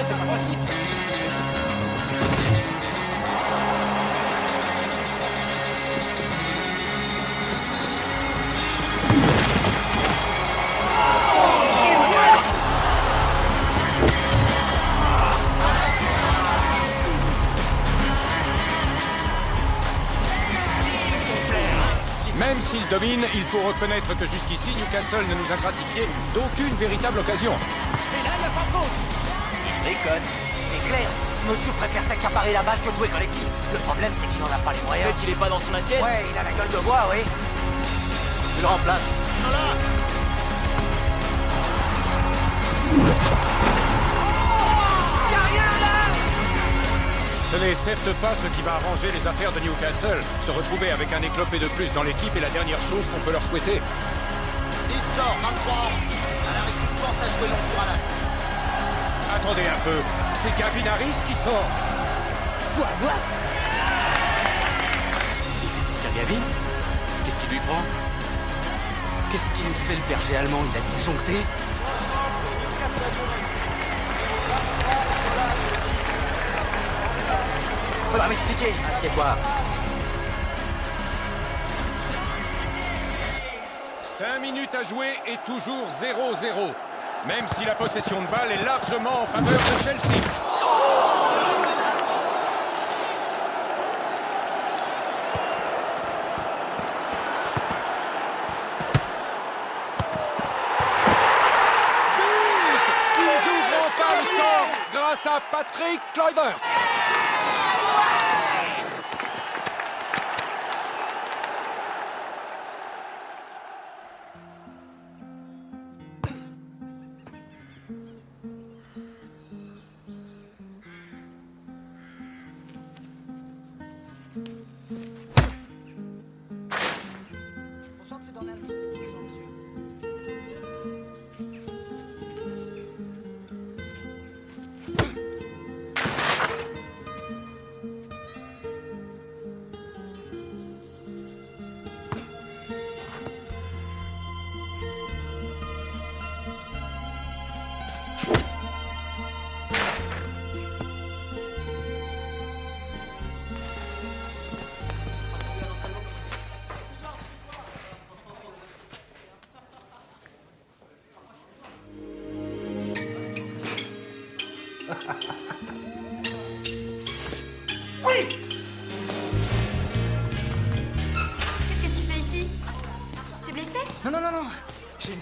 C'est pas possible, ça. Même s'ils dominent, il faut reconnaître que jusqu'ici, Newcastle ne nous a gratifié d'aucune véritable occasion. Mais là, il n'y a pas faute. Déconne. C'est clair. Monsieur préfère s'accaparer la balle que de jouer collectif. Le problème, c'est qu'il n'en a pas les moyens. Peut-être qu'il est pas dans son assiette. Ouais, il a la gueule de bois, oui. Je le remplace. Ce n'est certes pas ce qui va arranger les affaires de Newcastle. Se retrouver avec un éclopé de plus dans l'équipe est la dernière chose qu'on peut leur souhaiter. Il sort, 23 ans. Alors écoute, pense à jouer long sur Alan. Attendez un peu, c'est Gavin Harris qui sort. Quoi? Il fait sortir Gavin? Qu'est-ce qu'il lui prend? Qu'est-ce qu'il nous fait le berger allemand? Il a disjoncté? Faudra m'expliquer. Assieds-toi. 5 minutes à jouer et toujours 0-0. Même si la possession de balle est largement en faveur de Chelsea. Ils ouvrent enfin le score grâce à Patrick Kluivert.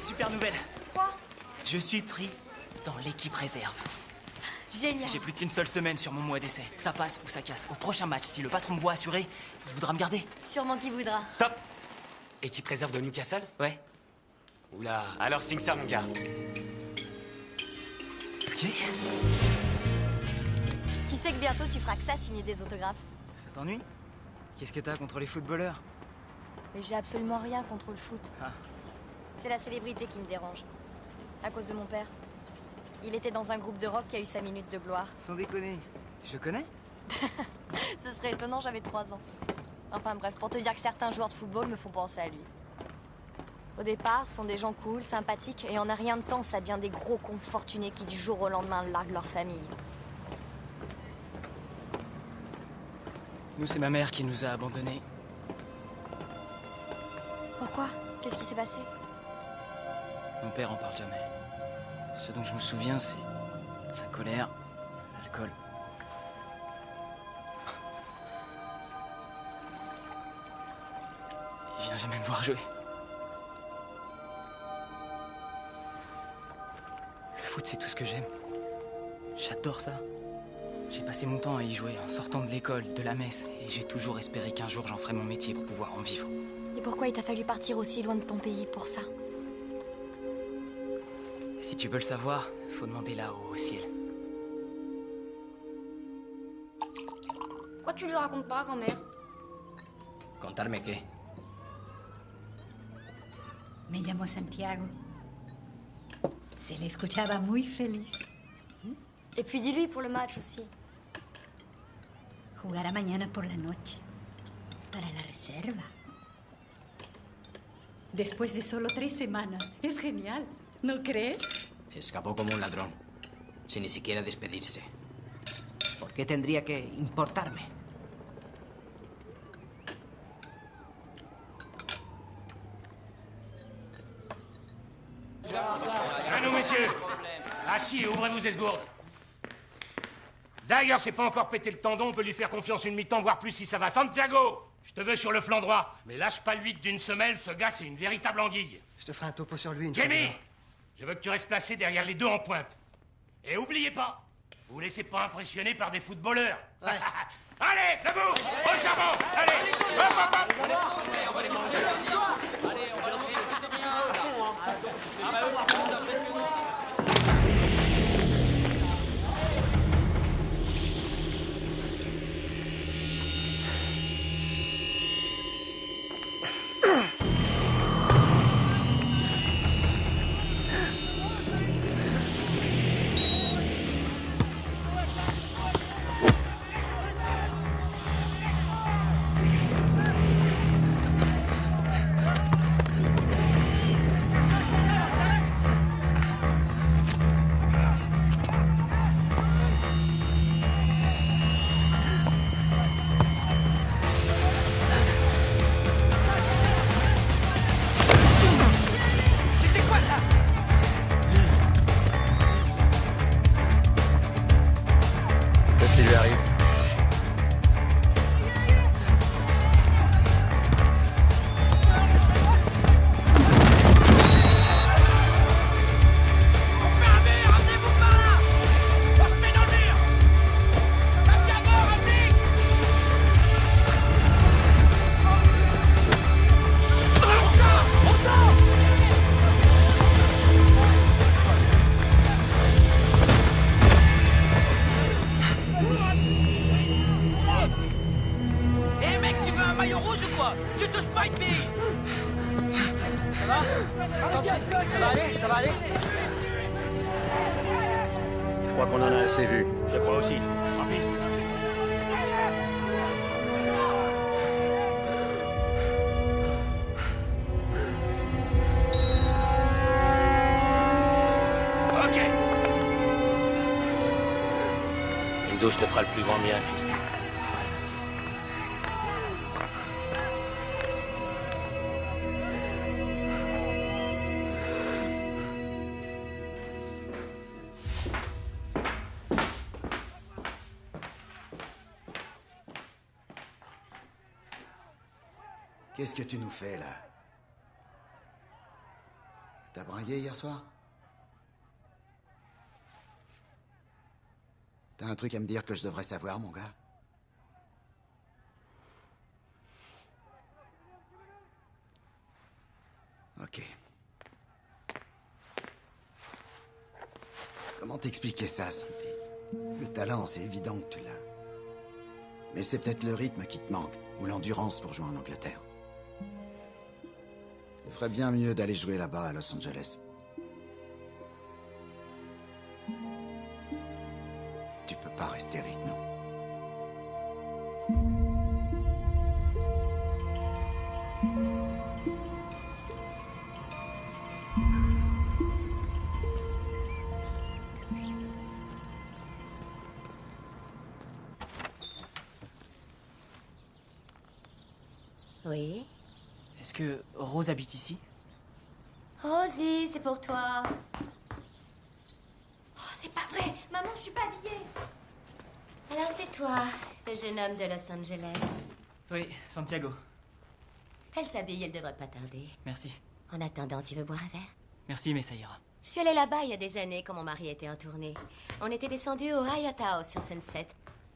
super nouvelle. Quoi? Je suis pris dans l'équipe réserve. Génial. J'ai plus qu'une seule semaine sur mon mois d'essai. Ça passe ou ça casse. Au prochain match, si le patron me voit assuré, il voudra me garder. Sûrement qu'il voudra. Stop! Équipe réserve de Newcastle? Ouais. Oula, alors signe ça, mon gars. Ok. Tu sais que bientôt tu feras que ça, signer des autographes. Ça t'ennuie? Qu'est-ce que t'as contre les footballeurs? Mais j'ai absolument rien contre le foot. Ah. C'est la célébrité qui me dérange. À cause de mon père. Il était dans un groupe de rock qui a eu sa minute de gloire. Sans déconner. Je le connais? Ce serait étonnant, j'avais 3 ans. Enfin bref, pour te dire que certains joueurs de football me font penser à lui. Au départ, ce sont des gens cool, sympathiques, et en a rien de temps, ça devient des gros cons fortunés qui du jour au lendemain larguent leur famille. Nous, c'est ma mère qui nous a abandonnés. Pourquoi? Qu'est-ce qui s'est passé? Mon père en parle jamais. Ce dont je me souviens, c'est de sa colère, l'alcool. Il vient jamais me voir jouer. Le foot, c'est tout ce que j'aime. J'adore ça. J'ai passé mon temps à y jouer en sortant de l'école, de la messe, et j'ai toujours espéré qu'un jour j'en ferais mon métier pour pouvoir en vivre. Et pourquoi il t'a fallu partir aussi loin de ton pays pour ça? Si tu veux le savoir, faut demander là-haut, au ciel. Pourquoi tu lui racontes pas, grand-mère? ¿Contarme qué? Me llamo Santiago. Se le escuchaba muy feliz. Et puis dis-lui pour le match aussi. Jugará mañana por la noche. Para la reserva. Después de solo 3 semanas. Es genial. ¿No crees? Se escapó como un ladrón, sin ni siquiera despedirse. ¿Por qué tendría que importarme? À nous, messieurs. Assis, ouvrez vos esgourdes. D'ailleurs, c'est pas encore pété le tendon, on peut lui faire confiance une mi-temps, voire plus si ça va. Santiago, je te veux sur le flanc droit, mais lâche pas le 8 d'une semelle, ce gars, c'est une véritable anguille. Je te ferai un topo sur lui une Jamie, fois. je veux que tu restes placé derrière les deux en pointe. Et oubliez pas, vous vous laissez pas impressionner par des footballeurs. Ouais. Allez, debout, au charbon, allez, hop, hop, hop. C'était quoi ça? Qu'est-ce qui lui arrive? On fait un verre, amenez-vous par là! On se met dans le mur! Santiago, rapide! On sort! Eh mec, tu veux un maillot rouge ou quoi? Tu touches pas une bille! Ça va? Santi, ça va aller? Ça va aller? Je crois qu'on en a assez vu. Je crois aussi. En piste. Ok. Une douche te fera le plus grand bien, fils. Qu'est-ce que tu nous fais, là? T'as bringué hier soir? T'as un truc à me dire que je devrais savoir, mon gars? Ok. Comment t'expliquer ça, Santi? Le talent, c'est évident que tu l'as. Mais c'est peut-être le rythme qui te manque, ou l'endurance pour jouer en Angleterre. Tu ferais bien mieux d'aller jouer là-bas à Los Angeles. Tu peux pas rester rythmé. Oui? Est-ce que Rose habite ici? Rosie, c'est pour toi. Oh, c'est pas vrai. Maman, je suis pas habillée. Alors c'est toi, le jeune homme de Los Angeles. Oui, Santiago. Elle s'habille, elle devrait pas tarder. Merci. En attendant, tu veux boire un verre? Merci, mais ça ira. Je suis allée là-bas il y a des années quand mon mari était en tournée. On était descendus au Hyatt House sur Sunset.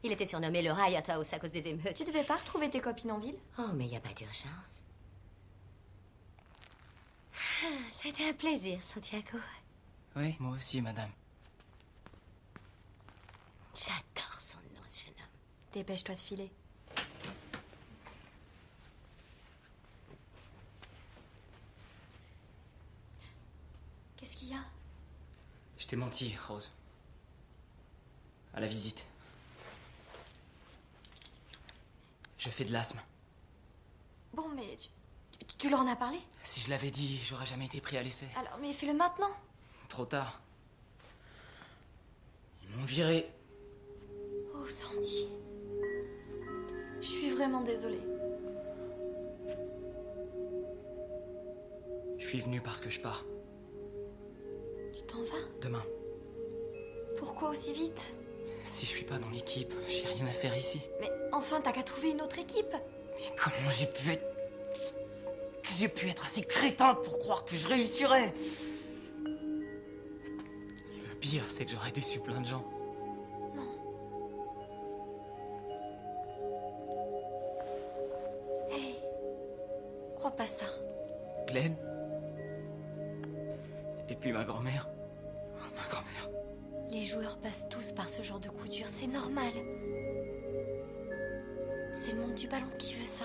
Il était surnommé le Hyatt House à cause des émeutes. Tu devais pas retrouver tes copines en ville? Oh, mais il n'y a pas d'urgence. C'était un plaisir, Santiago. Oui, moi aussi, madame. J'adore son nom, ce jeune homme. Dépêche-toi de filer. Qu'est-ce qu'il y a? Je t'ai menti, Rose. À la visite. Je fais de l'asthme. Bon, mais tu leur en as parlé? Si je l'avais dit, j'aurais jamais été pris à l'essai. Alors, mais fais-le maintenant. Trop tard. Ils m'ont viré. Oh, Sandy. Je suis vraiment désolée. Je suis venu parce que je pars. Tu t'en vas? Demain. Pourquoi aussi vite? Si je suis pas dans l'équipe, j'ai rien à faire ici. Mais enfin, t'as qu'à trouver une autre équipe. Mais comment j'ai pu être... J'ai pu être assez crétin pour croire que je réussirais. Le pire, c'est que j'aurais déçu plein de gens. Hé, crois pas ça. Glenn. Et puis ma grand-mère. Oh, ma grand-mère. Les joueurs passent tous par ce genre de coup dur, c'est normal. C'est le monde du ballon qui veut ça.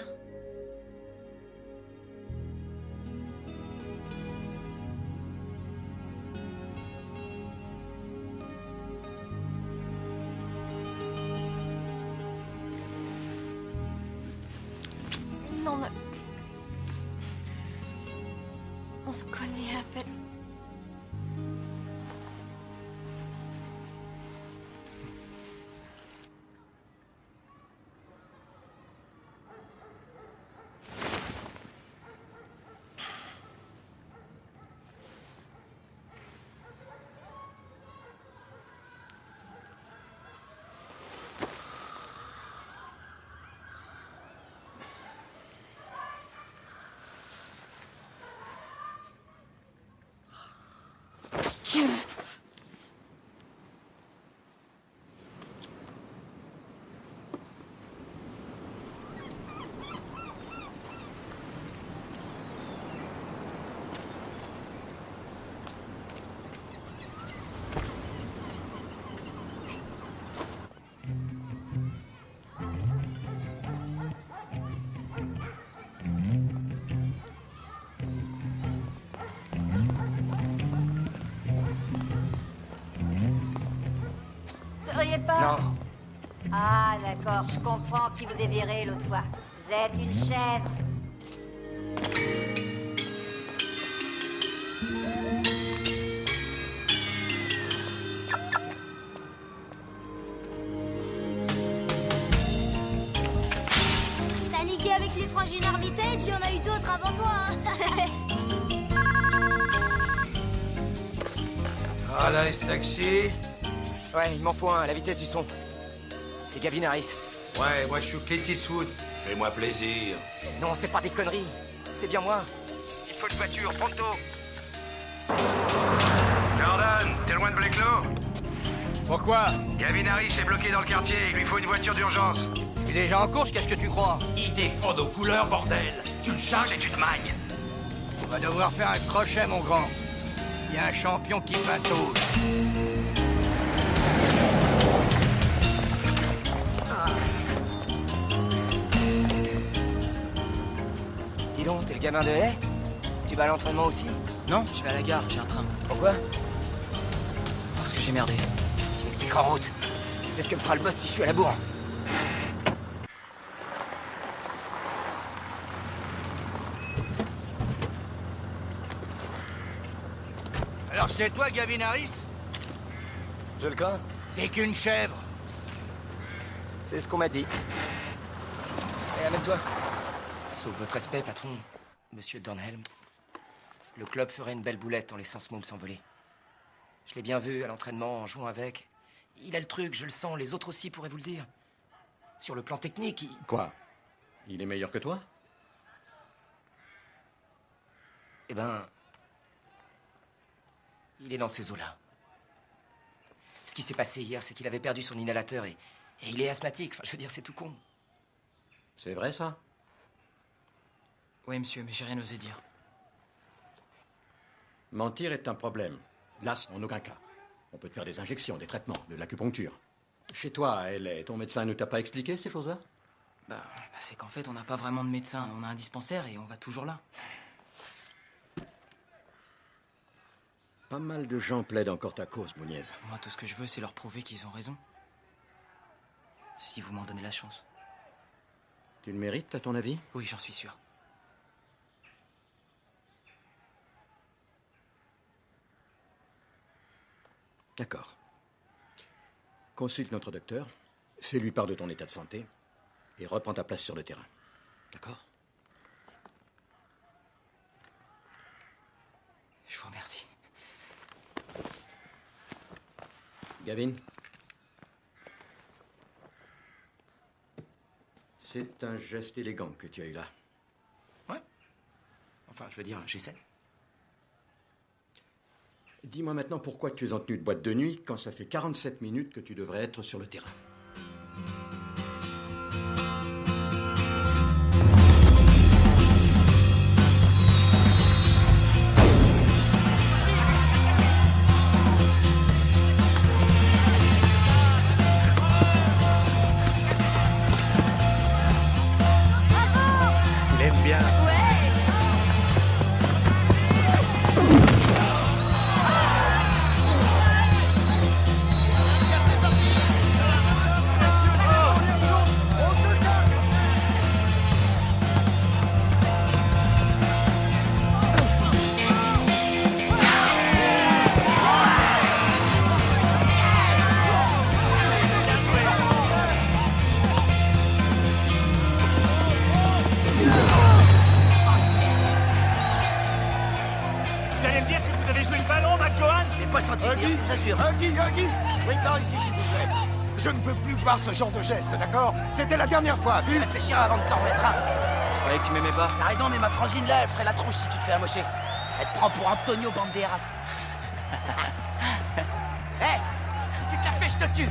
Non, mais... On se connaît à peine. Seriez pas... Non. Ah, d'accord, je comprends qui vous ait viré l'autre fois. Vous êtes une chèvre. T'as niqué avec les frangines Armitage, il y en a eu d'autres avant toi, hein. Ah là, taxi. Ouais, il m'en faut un à la vitesse du son. C'est Gavin Harris. Ouais, moi je suis Clint Eastwood. Fais-moi plaisir. Non, c'est pas des conneries. C'est bien moi. Il faut une voiture, pronto. Jordan, t'es loin de Blakelow? Pourquoi? Gavin Harris est bloqué dans le quartier, il lui faut une voiture d'urgence. Il est déjà en course, qu'est-ce que tu crois? Il défend nos couleurs, bordel. Tu le charges et tu te magnes. On va devoir faire un crochet, mon grand. Il y a un champion qui patauge. Dis donc, t'es le gamin de LA? Tu vas à l'entraînement aussi? Non, je vais à la gare, j'ai un train. Pourquoi? Parce que j'ai merdé. Je m'explique en route. Tu sais ce que me fera le boss si je suis à la bourre. Alors c'est toi, Gavin Harris? Je le crains. T'es qu'une chèvre. C'est ce qu'on m'a dit. Et amène-toi. Sauf votre respect, patron, monsieur Dornhelm. Le club ferait une belle boulette en laissant ce môme s'envoler. Je l'ai bien vu à l'entraînement, en jouant avec. Il a le truc, je le sens, les autres aussi pourraient vous le dire. Sur le plan technique, il... Quoi? Il est meilleur que toi? Eh ben... il est dans ces eaux-là. Ce qui s'est passé hier, c'est qu'il avait perdu son inhalateur et il est asthmatique. Enfin, je veux dire, c'est tout con. C'est vrai, ça? Oui, monsieur, mais j'ai rien osé dire. Mentir est un problème. Là, en aucun cas. On peut te faire des injections, des traitements, de l'acupuncture. Chez toi, ton médecin ne t'a pas expliqué ces choses-là? Bah, c'est qu'en fait, on n'a pas vraiment de médecin. On a un dispensaire et on va toujours là. Pas mal de gens plaident encore ta cause, Mouniez. Moi, tout ce que je veux, c'est leur prouver qu'ils ont raison. Si vous m'en donnez la chance. Tu le mérites, à ton avis? Oui, j'en suis sûr. D'accord. Consulte notre docteur, fais-lui part de ton état de santé et reprends ta place sur le terrain. D'accord? Je vous remercie. Gavin? C'est un geste élégant que tu as eu là. Ouais. Enfin, je veux dire, j'essaie. Dis-moi maintenant pourquoi tu es en tenue de boîte de nuit quand ça fait 47 minutes que tu devrais être sur le terrain. Il aime bien. Vous allez me dire que vous avez joué le ballon, McGowan? J'ai pas senti rire, je vous assure. Huggy, oui, par ici, s'il vous plaît. Je ne veux plus voir ce genre de geste, d'accord? C'était la dernière fois, vu? Réfléchir avant de t'en mettre un. Je croyais que tu m'aimais pas. T'as raison, mais ma frangine là, elle ferait la tronche si tu te fais amocher. Elle te prend pour Antonio Banderas. Hé, si tu te la fais, je te tue.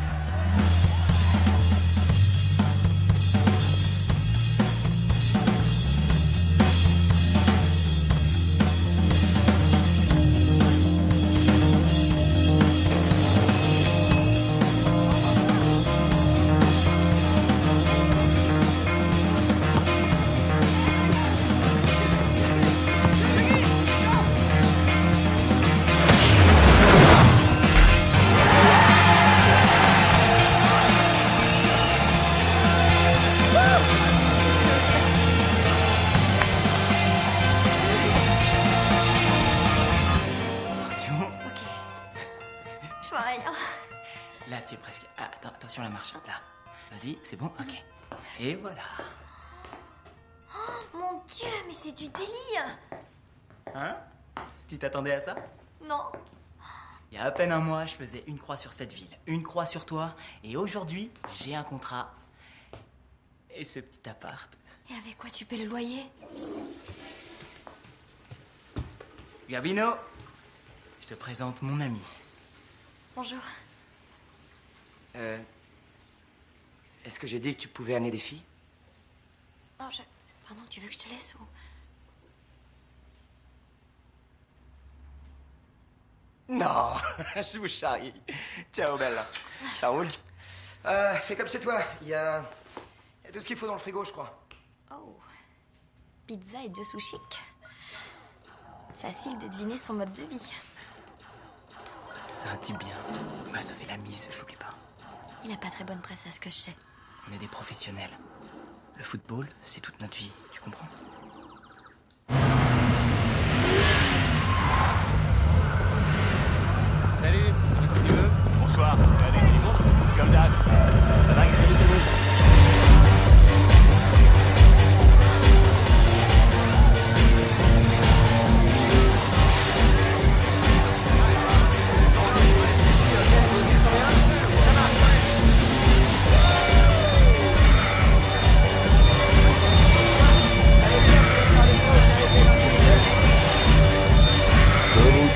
Je vois rien. Là, tu es presque... Ah, attends, attention la marche. Là. Vas-y, c'est bon? Ok. Et voilà. Oh, mon Dieu, mais c'est du délire. Hein? Tu t'attendais à ça? Non. Il y a à peine un mois, je faisais une croix sur cette ville, une croix sur toi, et aujourd'hui, j'ai un contrat. Et ce petit appart. Et avec quoi tu paies le loyer? Gabino, Je te présente mon ami. Bonjour. Est-ce que j'ai dit que tu pouvais amener des filles? Oh, Pardon, tu veux que je te laisse ou... Non, je vous charrie. Ciao, belle. Ça roule? Fais comme chez toi. Il y a tout ce qu'il faut dans le frigo, je crois. Oh. Pizza et 2 sushis. Facile de deviner son mode de vie. C'est un type bien. Il m'a sauvé la mise, je l'oublie pas. Il a pas très bonne presse à ce que je sais. On est des professionnels. Le football, c'est toute notre vie, tu comprends? Salut, ça va comme tu veux? Bonsoir, ça fait aller du monde? Comme d'hab. Ça va, Grégory?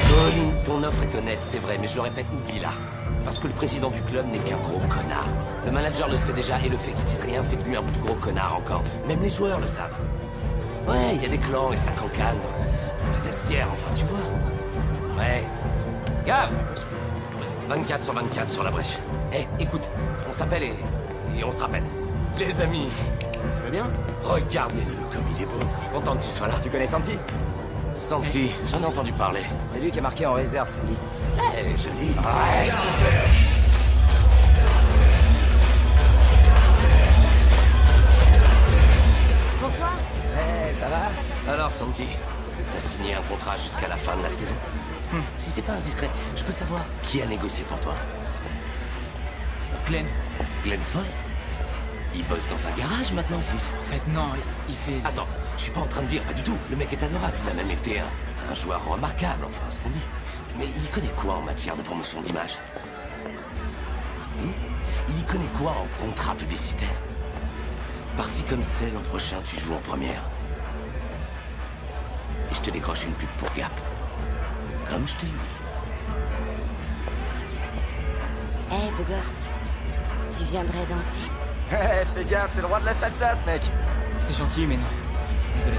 Colin, ton offre est honnête, c'est vrai, mais je le répète, oublie-la. Parce que le président du club n'est qu'un gros connard. Le manager le sait déjà, et le fait qu'il dise rien fait de lui un plus gros connard encore. Même les joueurs le savent. Ouais, il y a des clans et ça cancane. Le vestiaire, enfin, tu vois. Ouais. Gars 24 sur 24 sur la brèche. Eh, écoute, on s'appelle et on se rappelle. Les amis. Tu vas bien? Regardez-le comme il est beau. Content que tu sois là. Tu connais Santi? Santi, j'en ai entendu parler. C'est lui qui est marqué en réserve samedi. Eh, joli. Ouais. Bonsoir. Eh, ça va? Alors, Santi, t'as signé un contrat jusqu'à la fin de la saison. Si c'est pas indiscret, je peux savoir qui a négocié pour toi? Glenn. Glenn Foy? Il bosse dans un garage maintenant, fils. En fait, non, il fait... Attends, je suis pas en train de dire, pas du tout. Le mec est adorable, il a même été un joueur remarquable, enfin, ce qu'on dit. Mais il connaît quoi en matière de promotion d'image? Il y connaît quoi en contrat publicitaire? Parti comme c'est, l'an prochain, tu joues en première. Et je te décroche une pub pour Gap. Comme je te l'ai dit. Eh, beau gosse, tu viendrais danser? Eh, fais gaffe, c'est le roi de la salsa, ce mec. C'est gentil, mais non. Désolé.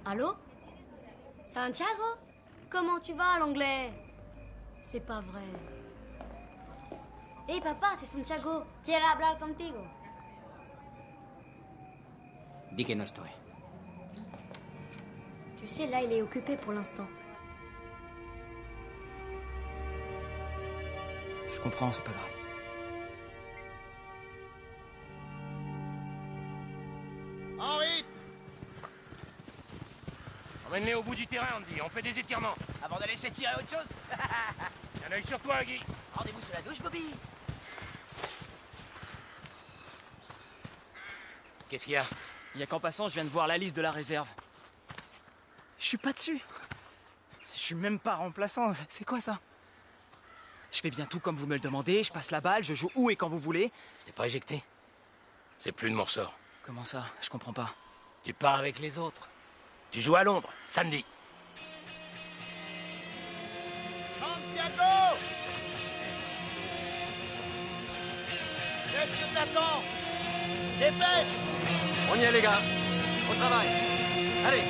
Allô? Santiago? Comment tu vas, l'anglais? C'est pas vrai. Hey, papa, c'est Santiago. Quiere hablar contigo. Di que no estoy. Tu sais, là, il est occupé pour l'instant. Je comprends, c'est pas grave. Henri! Emmène-les au bout du terrain, Andy. On fait des étirements. Avant d'aller s'étirer à autre chose. Un œil sur toi, Guy. Rendez-vous sous la douche, Bobby. Qu'est-ce qu'il y a? Il y a qu'en passant, je viens de voir la liste de la réserve. Je suis pas dessus. Je suis même pas remplaçant. C'est quoi ça? Je fais bien tout comme vous me le demandez. Je passe la balle, je joue où et quand vous voulez. Je t'ai pas éjecté. C'est plus de mon sort. Comment ça? Je comprends pas. Tu pars avec les autres. Tu joues à Londres, samedi. Santiago! Qu'est-ce que t'attends? Dépêche! On y est, les gars. Au travail. Allez.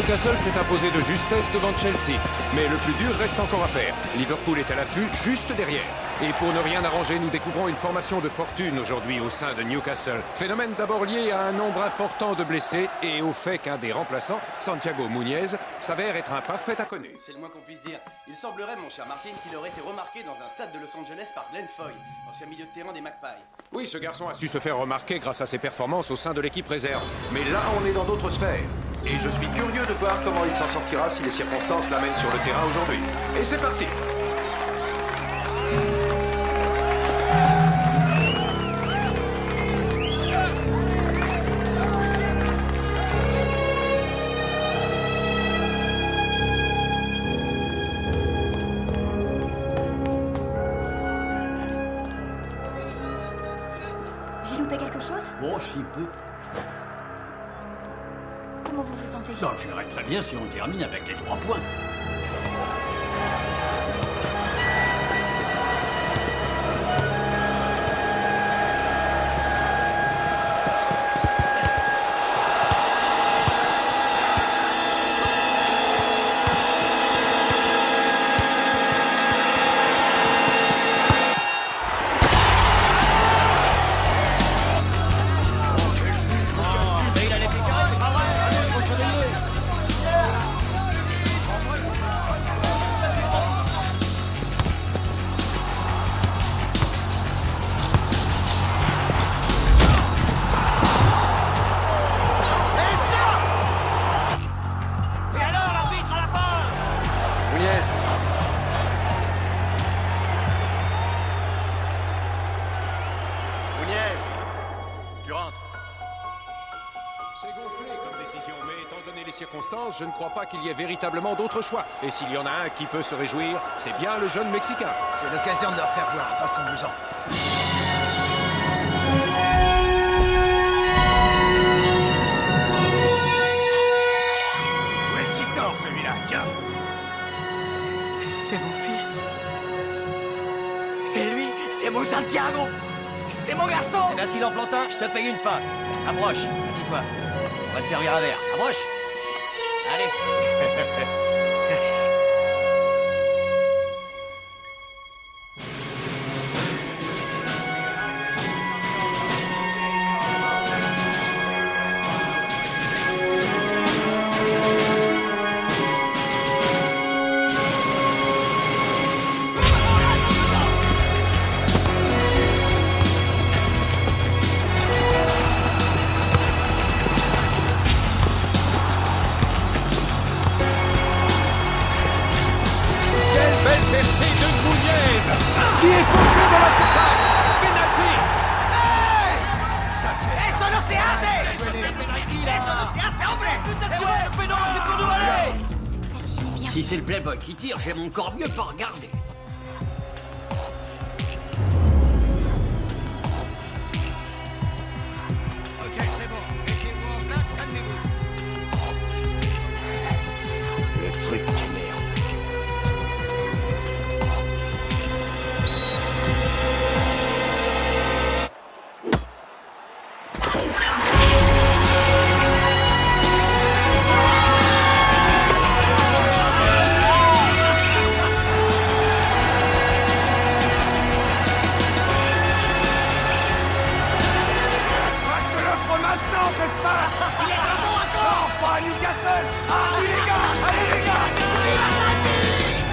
Newcastle s'est imposé de justesse devant Chelsea. Mais le plus dur reste encore à faire. Liverpool est à l'affût, juste derrière. Et pour ne rien arranger, nous découvrons une formation de fortune aujourd'hui au sein de Newcastle. Phénomène d'abord lié à un nombre important de blessés et au fait qu'un des remplaçants, Santiago Muñez, s'avère être un parfait inconnu. C'est le moins qu'on puisse dire. Il semblerait, mon cher Martin, qu'il aurait été remarqué dans un stade de Los Angeles par Glenn Foy, ancien milieu de terrain des Magpies. Oui, ce garçon a su se faire remarquer grâce à ses performances au sein de l'équipe réserve. Mais là, on est dans d'autres sphères. Et je suis curieux de voir comment il s'en sortira si les circonstances l'amènent sur le terrain aujourd'hui. Et c'est parti! J'ai loupé quelque chose? Bon, si peu. Comment vous vous sentez? Non, j'irai très bien si on termine avec les 3 points. Je ne crois pas qu'il y ait véritablement d'autre choix. Et s'il y en a un qui peut se réjouir, c'est bien le jeune Mexicain. C'est l'occasion de leur faire voir, passons-nous-en. Où est-ce qu'il sort, celui-là? Tiens. C'est mon fils. C'est lui, c'est mon Santiago. C'est mon garçon. Eh bien, s'il en plante un, je te paye une pinte. Approche, assis-toi. On va te servir un verre. Approche. Allez. Qui est fauché dans la surface. Penalty. ¡Eso no se hace! ¡Eso no se hace, hombre! ¡Se vuelve penoso pour nous aller! Si c'est le Playboy qui tire, j'aime encore mieux pas regarder. Ok, c'est bon. Mettez-vous en place, calmez-vous. Le truc qui m'énerve.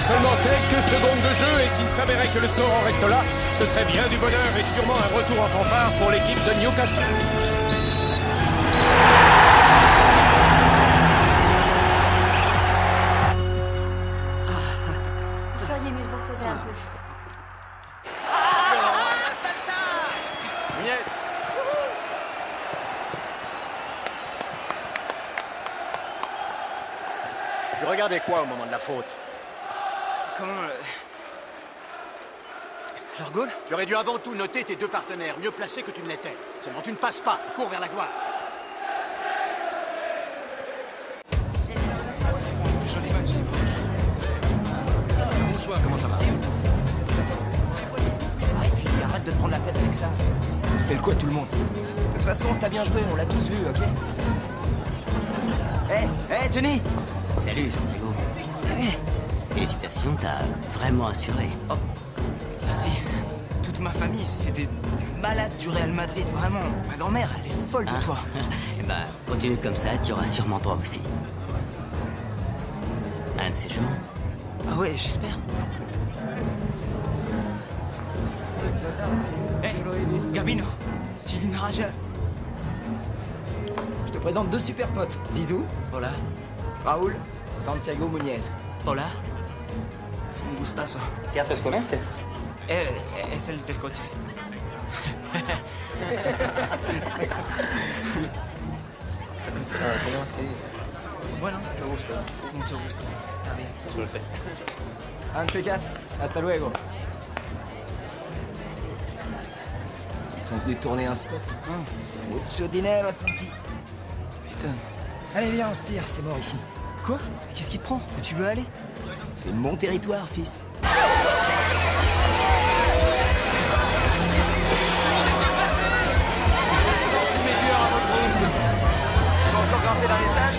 Seulement quelques secondes de jeu et s'il s'avérait que le score en reste là, ce serait bien du bonheur et sûrement un retour en fanfare pour l'équipe de Newcastle. Vous feriez mieux de vous reposer un peu. Muñez. Tu regardais quoi au moment de la faute? Comment... leur goal? Tu aurais dû avant tout noter tes 2 partenaires, mieux placés que tu ne l'étais. Seulement tu ne passes pas, tu cours vers la gloire. Bonsoir, comment ça va? Ah, et puis arrête de te prendre la tête avec ça. Il fait le coup à tout le monde. De toute façon, t'as bien joué, on l'a tous vu, ok? Hé, Johnny! Salut, Santiago. Félicitations, t'as vraiment assuré. Oh, merci. Toute ma famille, c'est des malades du Real Madrid, vraiment. Ma grand-mère, elle est folle de toi. Eh ben, continue comme ça, tu auras sûrement toi aussi. Un de ces jours. Ah ouais, j'espère. Hé, Gabino, Jilin Raja. Je te présente deux super potes. Zizou. Hola. Raoul. Santiago Muñez. Hola. Un gustazo. ¿Qué haces con este? Es el del coche. Tenemos que ir. Bueno, mucho gusto. Mucho gusto. Está bien. Suerte. Un de ces quatre. Hasta luego. Ils sont venus tourner un spot. Mucho dinero, Santi. Putain. Allez, viens, on se tire, c'est mort ici. Quoi? Qu'est-ce qui te prend? Où tu veux aller? C'est mon territoire, fils. Encore grimper dans l'étage?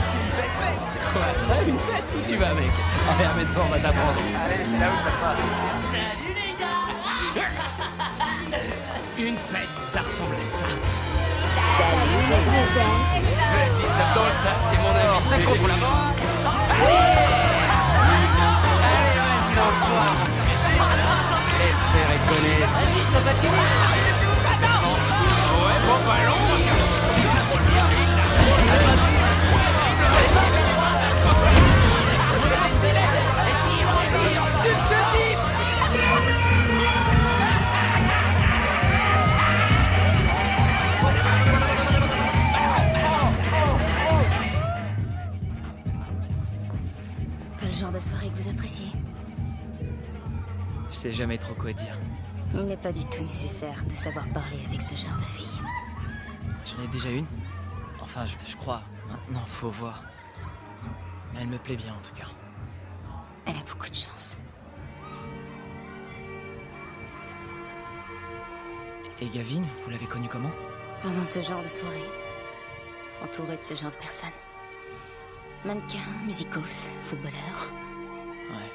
C'est une belle fête! Quoi, ça, une fête? Où tu vas, mec? Allez, amène-toi, on va t'apprendre. Allez, c'est là où ça se passe. Salut, les gars! Une fête, ça ressemble à ça. Salut les gars. Vas-y, tape dans le tas, t'es mon ami. C'est contre la mort. Allez, vas-y, lance-toi. Laisse faire et connaisse. Vas-y, c'est pas fini. Ouais, bon ballon. Pas le genre de soirée que vous appréciez. Je sais jamais trop quoi dire. Il n'est pas du tout nécessaire de savoir parler avec ce genre de fille. J'en ai déjà une. Enfin, je crois. Maintenant, faut voir. Mais elle me plaît bien, en tout cas. Elle a beaucoup de chance. Et Gavin, vous l'avez connue comment? Pendant ce genre de soirée, entourée de ce genre de personnes. Mannequins, musicos, footballeurs. Ouais.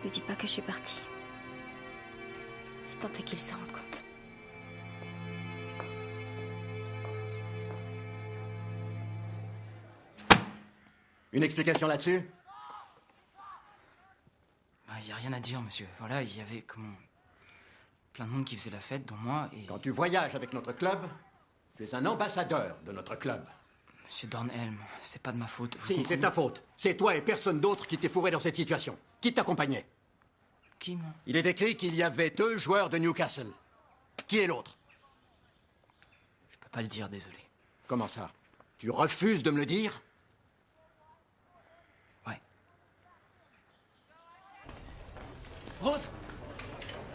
Lui dites pas que je suis partie. C'est tant est qu'il s'en rende compte. Une explication là-dessus? Bah, y a rien à dire, monsieur. Voilà, il y avait comme plein de monde qui faisait la fête, dont moi et... Quand tu voyages avec notre club, tu es un ambassadeur de notre club. Monsieur Dornhelm, c'est pas de ma faute. Vous Si, comprenez? c'est ta faute. C'est toi et personne d'autre qui t'es fourré dans cette situation. Qui t'accompagnait? Qui, moi? Il est écrit qu'il y avait 2 joueurs de Newcastle. Qui est l'autre? Je peux pas le dire, désolé. Comment ça? Tu refuses de me le dire? Rose!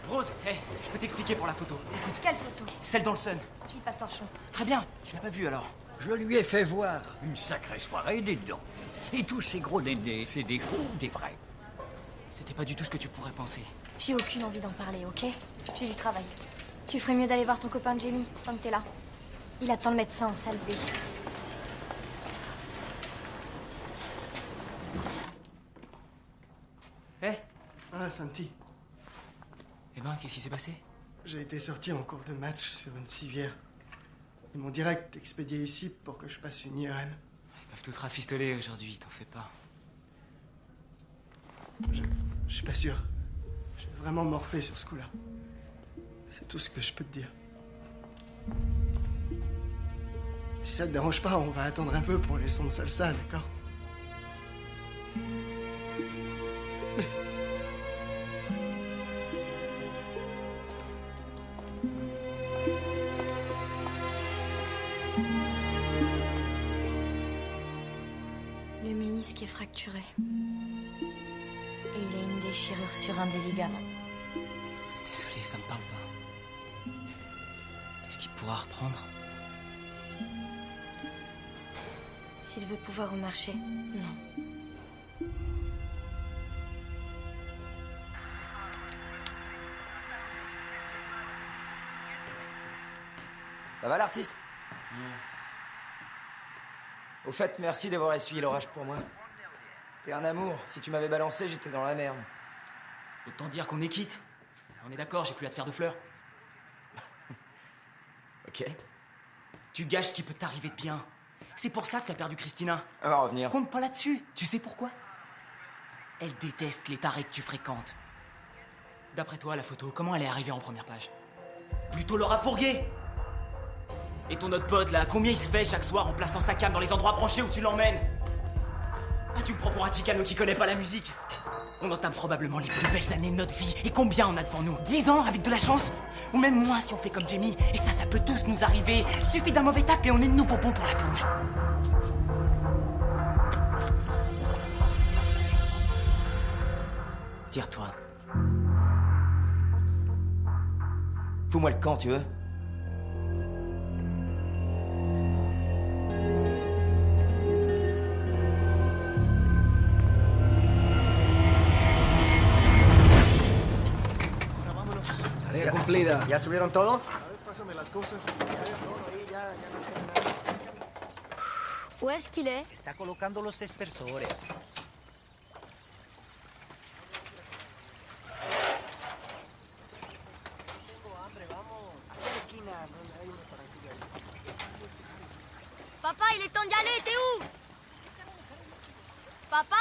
Rose, hé, je peux t'expliquer pour la photo. Écoute, Quelle photo? celle dans le Sun. Gilles Pastorchon. Très bien, tu l'as pas vue alors? Je lui ai fait voir une sacrée soirée des dents. Et tous ces gros dédés, c'est des faux ou des vrais? C'était pas du tout ce que tu pourrais penser. J'ai aucune envie d'en parler, ok? J'ai du travail. Tu ferais mieux d'aller voir ton copain Jamie, tant que t'es là. Il attend le médecin en salle B. Hé! Ah, Santi. Eh ben, qu'est-ce qui s'est passé? J'ai été sorti en cours de match sur une civière. Ils m'ont direct expédié ici pour que je passe une IRM. Ils peuvent tout rafistoler aujourd'hui, t'en fais pas. Je suis pas sûr. J'ai vraiment morflé sur ce coup-là. C'est tout ce que je peux te dire. Si ça te dérange pas, on va attendre un peu pour les sons de salsa, d'accord? Le ménisque est fracturé. Et il a une déchirure sur un des ligaments. Désolé, ça me parle pas. Est-ce qu'il pourra reprendre? S'il veut pouvoir remarcher, non. Ça va l'artiste? Au fait, merci d'avoir essuyé l'orage pour moi. T'es un amour. Si tu m'avais balancé, j'étais dans la merde. Autant dire qu'on est quitte. On est d'accord, j'ai plus à te faire de fleurs. Ok. Tu gâches ce qui peut t'arriver de bien. C'est pour ça que t'as perdu Christina. Elle va revenir. Compte pas là-dessus. Tu sais pourquoi? Elle déteste les tarés que tu fréquentes. D'après toi, la photo, comment elle est arrivée en première page? Plutôt Laura Fourguet. Et ton autre pote, là, combien il se fait chaque soir en plaçant sa cam dans les endroits branchés où tu l'emmènes? Ah, tu me prends pour un chicano qui connaît pas la musique? On entame probablement les plus belles années de notre vie. Et combien on a devant nous? 10 ans avec de la chance? Ou même moins si on fait comme Jamie. Et ça peut tous nous arriver. Suffit d'un mauvais tacle et on est de nouveau bon pour la plonge. Tire-toi. Fous-moi le camp, tu veux? Tarea cumplida. ¿Ya subieron todo? Pásame las cosas. Où est-ce qu'il est? Está colocando los dispersores. Papa, il est temps d'y aller, t'es où? Papa?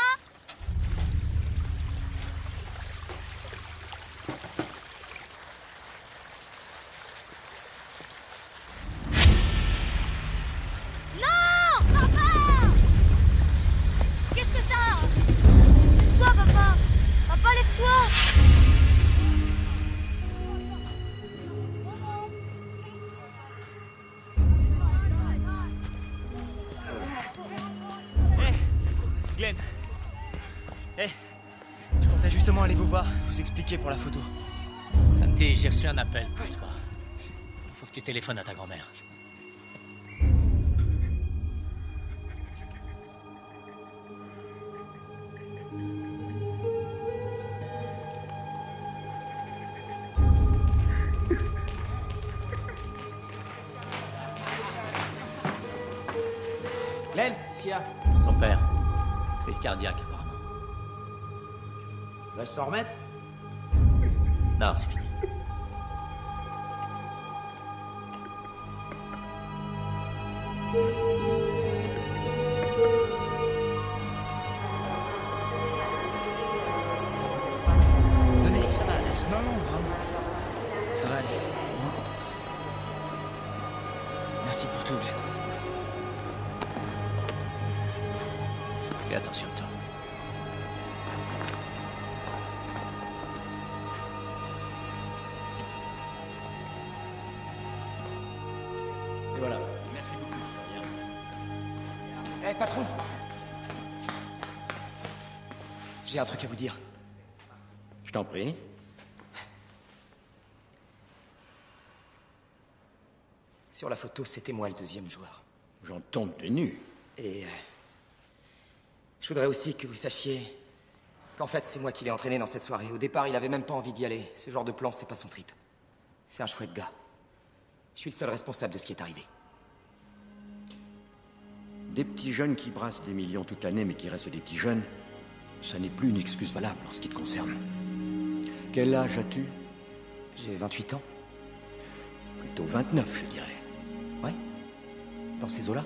Non! Papa! Qu'est-ce que t'as? Lève-toi, papa! Papa, lève-toi! Glenn. Je comptais justement aller vous voir, vous expliquer pour la photo. Santi, j'ai reçu un appel pour toi. Il faut que tu téléphones à ta grand-mère. Glenn, Sia. Son père. Crise cardiaque, apparemment. Va s'en remettre? Non, c'est fini. Tenez, ça va aller. Non, vraiment. Ça va aller. Bon. Merci pour tout, Glenn. Fais attention, toi. Et voilà. Merci beaucoup. Eh, patron! J'ai un truc à vous dire. Je t'en prie. Sur la photo, c'était moi le deuxième joueur. J'en tombe de nu. Et je voudrais aussi que vous sachiez qu'en fait, c'est moi qui l'ai entraîné dans cette soirée. Au départ, il avait même pas envie d'y aller. Ce genre de plan, c'est pas son trip. C'est un chouette gars. Je suis le seul responsable de ce qui est arrivé. Des petits jeunes qui brassent des millions toute l'année, mais qui restent des petits jeunes, ça n'est plus une excuse valable en ce qui te concerne. Quel âge as-tu? J'ai 28 ans. Plutôt 29, je dirais. Ouais? Dans ces eaux-là?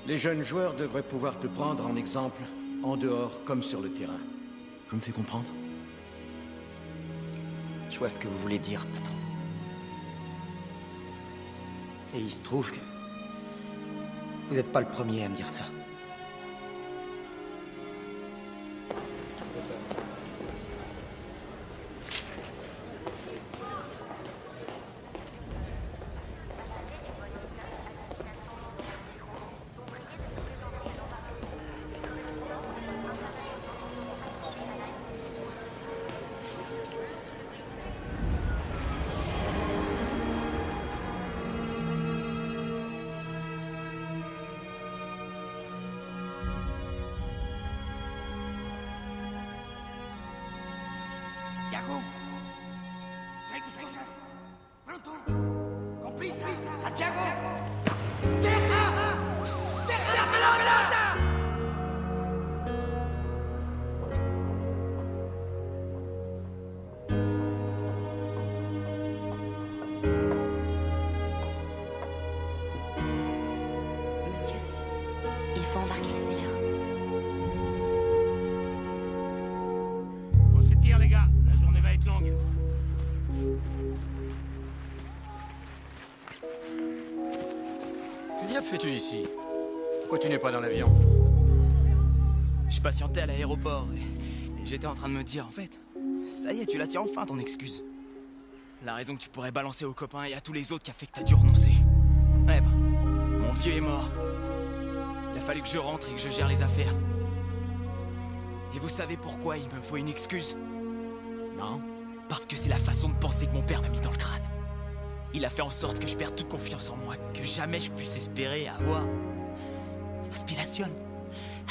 Les jeunes joueurs devraient pouvoir te prendre en exemple, en dehors comme sur le terrain. Je me fais comprendre? Je vois ce que vous voulez dire, patron. Et il se trouve que vous n'êtes pas le premier à me dire ça. Santiago, trae tus cosas. Pronto. Con prisa. Santiago. ¡Deja! ¡Deja! Monsieur, il faut embarquer, c'est l'heure. On s'étire, les gars. La journée va être longue. Que diable fais-tu ici? Pourquoi tu n'es pas dans l'avion? Je patientais à l'aéroport et j'étais en train de me dire, en fait, ça y est, tu la tiens enfin, ton excuse. La raison que tu pourrais balancer aux copains et à tous les autres qui a fait que t'as dû renoncer. Ouais, bah, mon vieux est mort. Il a fallu que je rentre et que je gère les affaires. Et vous savez pourquoi il me faut une excuse? Non. Parce que c'est la façon de penser que mon père m'a mis dans le crâne. Il a fait en sorte que je perde toute confiance en moi, que jamais je puisse espérer avoir... Aspiration.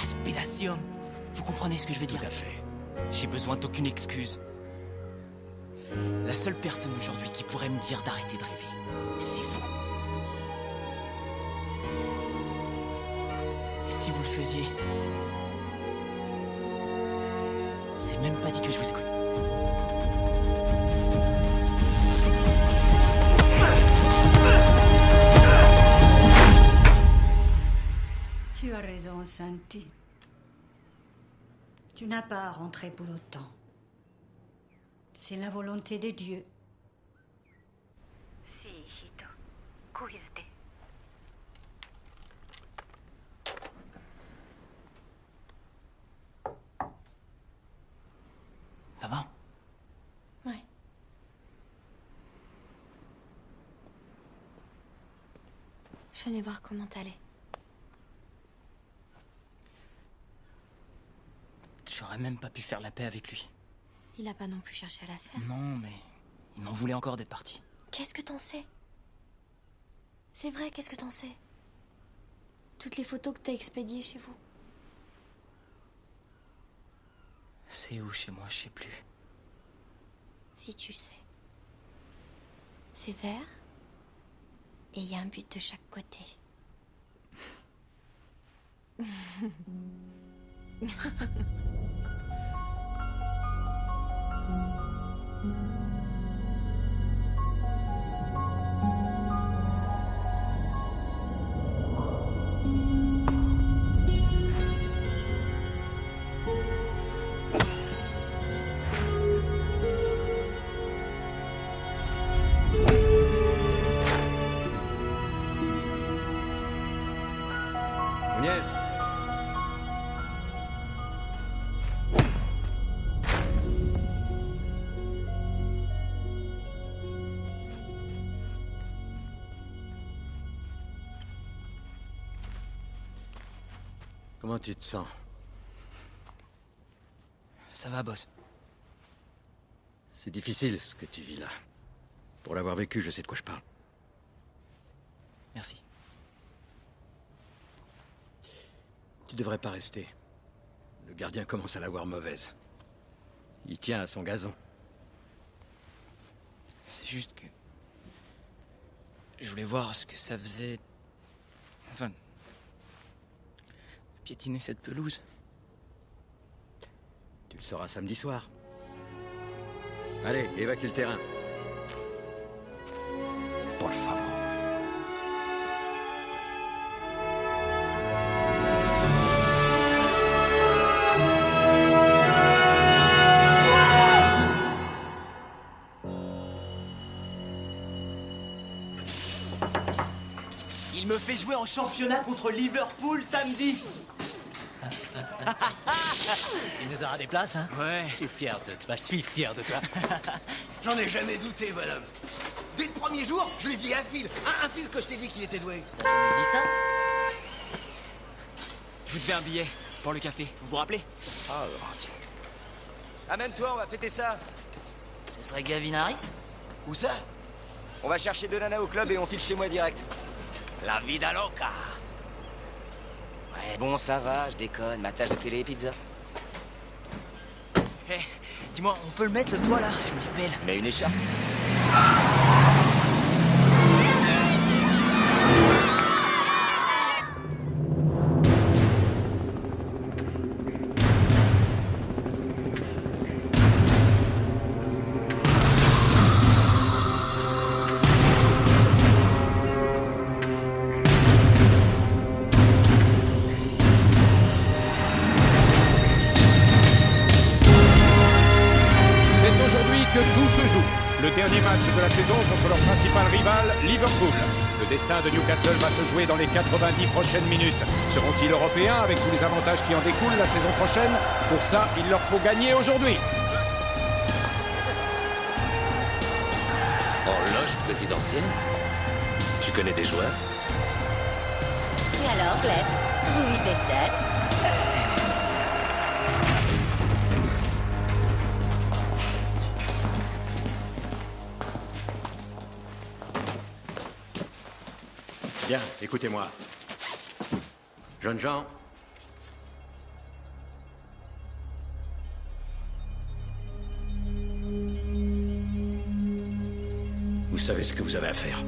Aspiration. Vous comprenez ce que je veux dire? Tout à fait. J'ai besoin d'aucune excuse. La seule personne aujourd'hui qui pourrait me dire d'arrêter de rêver, c'est vous. Et si vous le faisiez, c'est même pas dit que je vous écoute. Tu as raison, Santi. Tu n'as pas à rentrer pour autant. C'est la volonté de Dieu. Si, hijito. Cuídate. Ça va? Ouais. Je venais voir comment t'allais. J'aurais même pas pu faire la paix avec lui. Il a pas non plus cherché à la faire. Non, mais il m'en voulait encore d'être parti. Qu'est-ce que t'en sais? C'est vrai, qu'est-ce que t'en sais? Toutes les photos que t'as expédiées chez vous. C'est où chez moi, je sais plus. Si tu sais. C'est vert. Et il y a un but de chaque côté. Agnès. Comment tu te sens? Ça va, boss. C'est difficile ce que tu vis là. Pour l'avoir vécu, je sais de quoi je parle. Merci. Tu devrais pas rester. Le gardien commence à l'avoir mauvaise. Il tient à son gazon. C'est juste que... Je voulais voir ce que ça faisait... Enfin... piétiner cette pelouse. Tu le sauras samedi soir. Allez, évacue le terrain. Por favor. Il me fait jouer en championnat contre Liverpool samedi. Tu nous auras des places, hein? Ouais. Je suis fier de toi, je suis fier de toi. J'en ai jamais douté, madame. Dès le premier jour, je lui dis un fil. Un fil que je t'ai dit qu'il était doué. T'as jamais dit ça? Je vous devais un billet pour le café, vous vous rappelez? Oh, mon Dieu. Amène-toi, on va fêter ça. Ce serait Gavin Harris? Où ça? On va chercher deux nanas au club et on file chez moi direct. La vida loca. Ouais, bon, ça va, je déconne. Matage de télé et pizza. Hé, dis-moi, on peut le mettre le toit là? Je me rappelle. Mais une écharpe. tout se joue. Le dernier match de la saison contre leur principal rival, Liverpool. Le destin de Newcastle va se jouer dans les 90 prochaines minutes. Seront-ils européens avec tous les avantages qui en découlent la saison prochaine? Pour ça, il leur faut gagner aujourd'hui. Horloge présidentielle? Tu connais des joueurs? Et alors, Glenn, vous vivez seul? Bien, écoutez-moi. Jeunes gens, vous savez ce que vous avez à faire.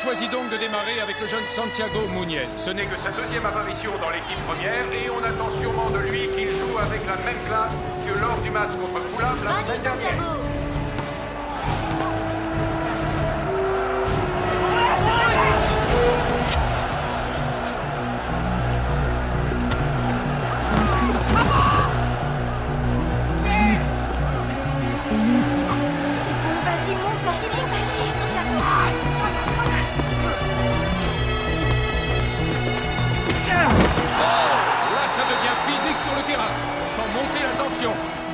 Choisit donc de démarrer avec le jeune Santiago Muñez. Ce n'est que sa deuxième apparition dans l'équipe première et on attend sûrement de lui qu'il joue avec la même classe que lors du match contre Fulham la semaine dernière.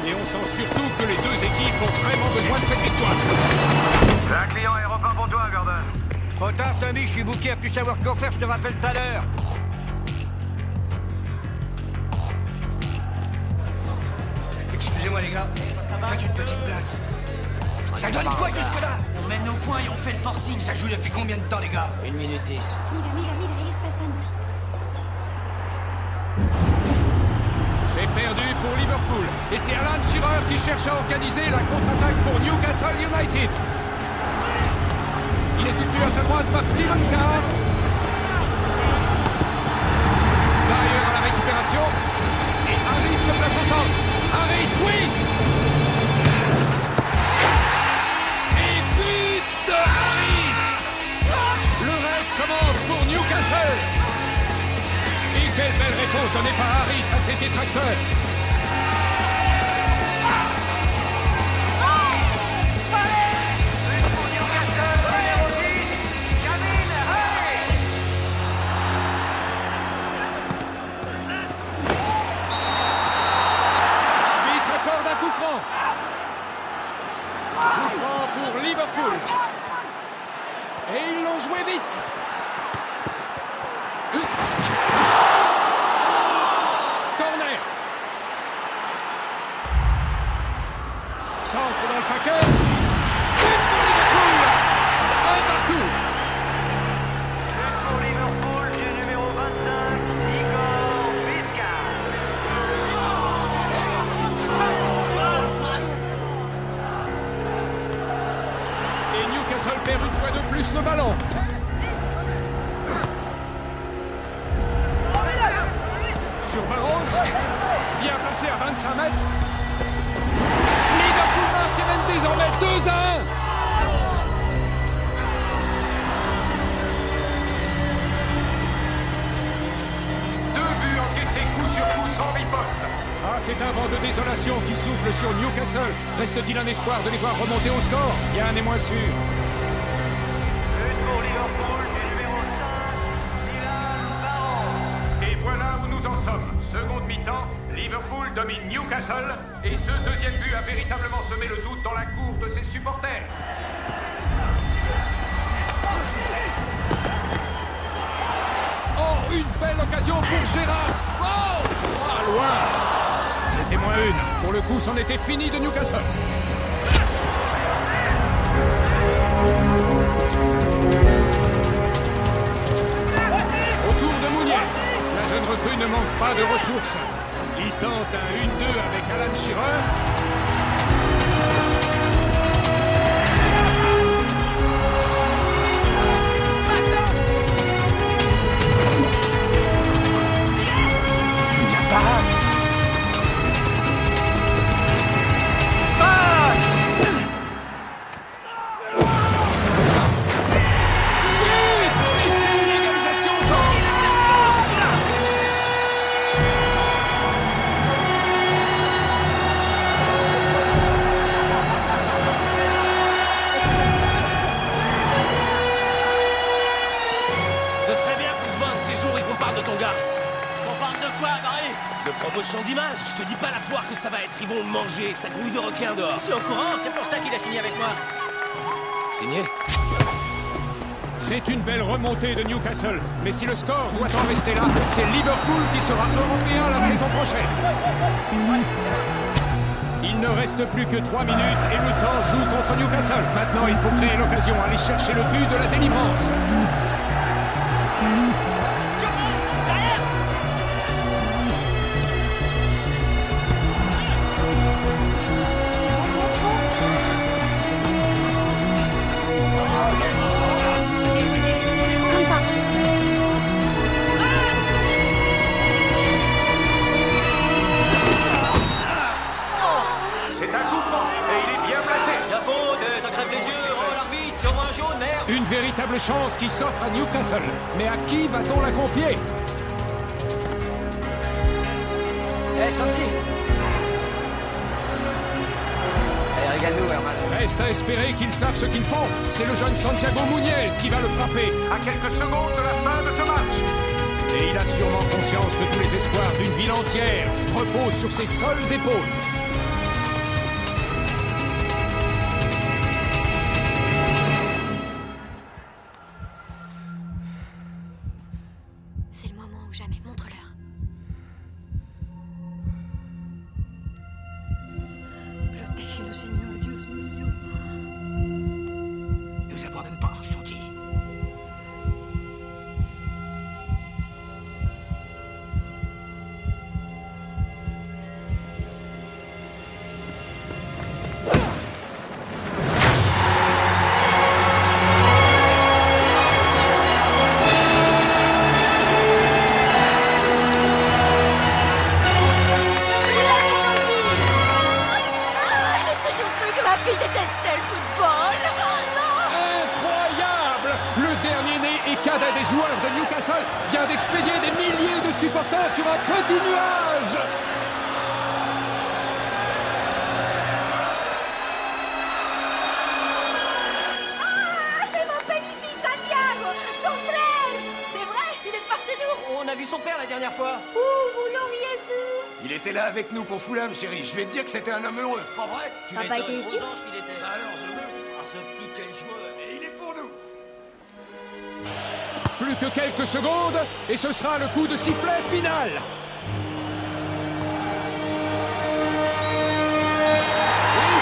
Et on sent surtout que les deux équipes ont vraiment besoin de cette victoire. Un client est repas pour toi, Gordon. Trop tard, Tommy, je suis booké à plus savoir quoi faire, je te rappelle tout à l'heure. Excusez-moi, les gars. Faites une petite place. Ça donne quoi jusque-là? On mène nos points et on fait le forcing. Ça joue depuis combien de temps, les gars? 1 minute 10. Mira, ahí está Santi. C'est perdu pour Liverpool. Et c'est Alan Shearer qui cherche à organiser la contre-attaque pour Newcastle United. Il est soutenu à sa droite par Steven Carr. Derrière à la récupération. Et Harris se place au centre. Harris, oui! Et but de Harris! Le rêve commence pour Newcastle. Et quelle belle réponse donnée par Harris à ses détracteurs. L'arbitre accorde un coup franc. Coup franc pour Liverpool. Et ils l'ont joué vite. Corner. Centre dans le paquet. But pour Liverpool. Un partout. But pour Liverpool du numéro 25, Igor Bisca. Et Newcastle perd une fois de plus le ballon. Sur Barros, bien placé à 25 mètres. Liverpool marque et mène désormais 2-1. Deux buts encaissés coup sur coup sans riposte. Ah, c'est un vent de désolation qui souffle sur Newcastle. Reste-t-il un espoir de les voir remonter au score? Rien n'est moins sûr. But pour Liverpool du numéro 5, Dylan Barros. Et voilà où nous en sommes. Seconde mi-temps, Liverpool domine Newcastle et ce deuxième but a véritablement semé le doute dans la cour de ses supporters. pour Gérard. Oh, ah, loin. C'était moins une. Pour le coup, c'en était fini de Newcastle. Autour de Muniez. La jeune recrue ne manque pas de ressources. Il tente un 1-2 avec Alan Shearer. D'image, je te dis pas la poire que ça va être, ils vont manger, ça grouille de requin dehors. Je suis au courant, c'est pour ça qu'il a signé avec moi. Signé? C'est une belle remontée de Newcastle, mais si le score doit en rester là, c'est Liverpool qui sera européen la saison prochaine. Il ne reste plus que 3 minutes et le temps joue contre Newcastle. Maintenant, il faut créer l'occasion, aller chercher le but de la délivrance. Une véritable chance qui s'offre à Newcastle. Mais à qui va-t-on la confier? Santi! Allez, régale-nous, Herman. Reste à espérer qu'ils savent ce qu'ils font. C'est le jeune Santiago Muniez qui va le frapper. À quelques secondes de la fin de ce match. Et il a sûrement conscience que tous les espoirs d'une ville entière reposent sur ses seules épaules. Fulham, chérie, je vais te dire que c'était un homme heureux, pas vrai? Papa était ici? Alors, je veux. Ah, ce petit, quel joueur! Et il est pour nous! Plus que quelques secondes, et ce sera le coup de sifflet final! Et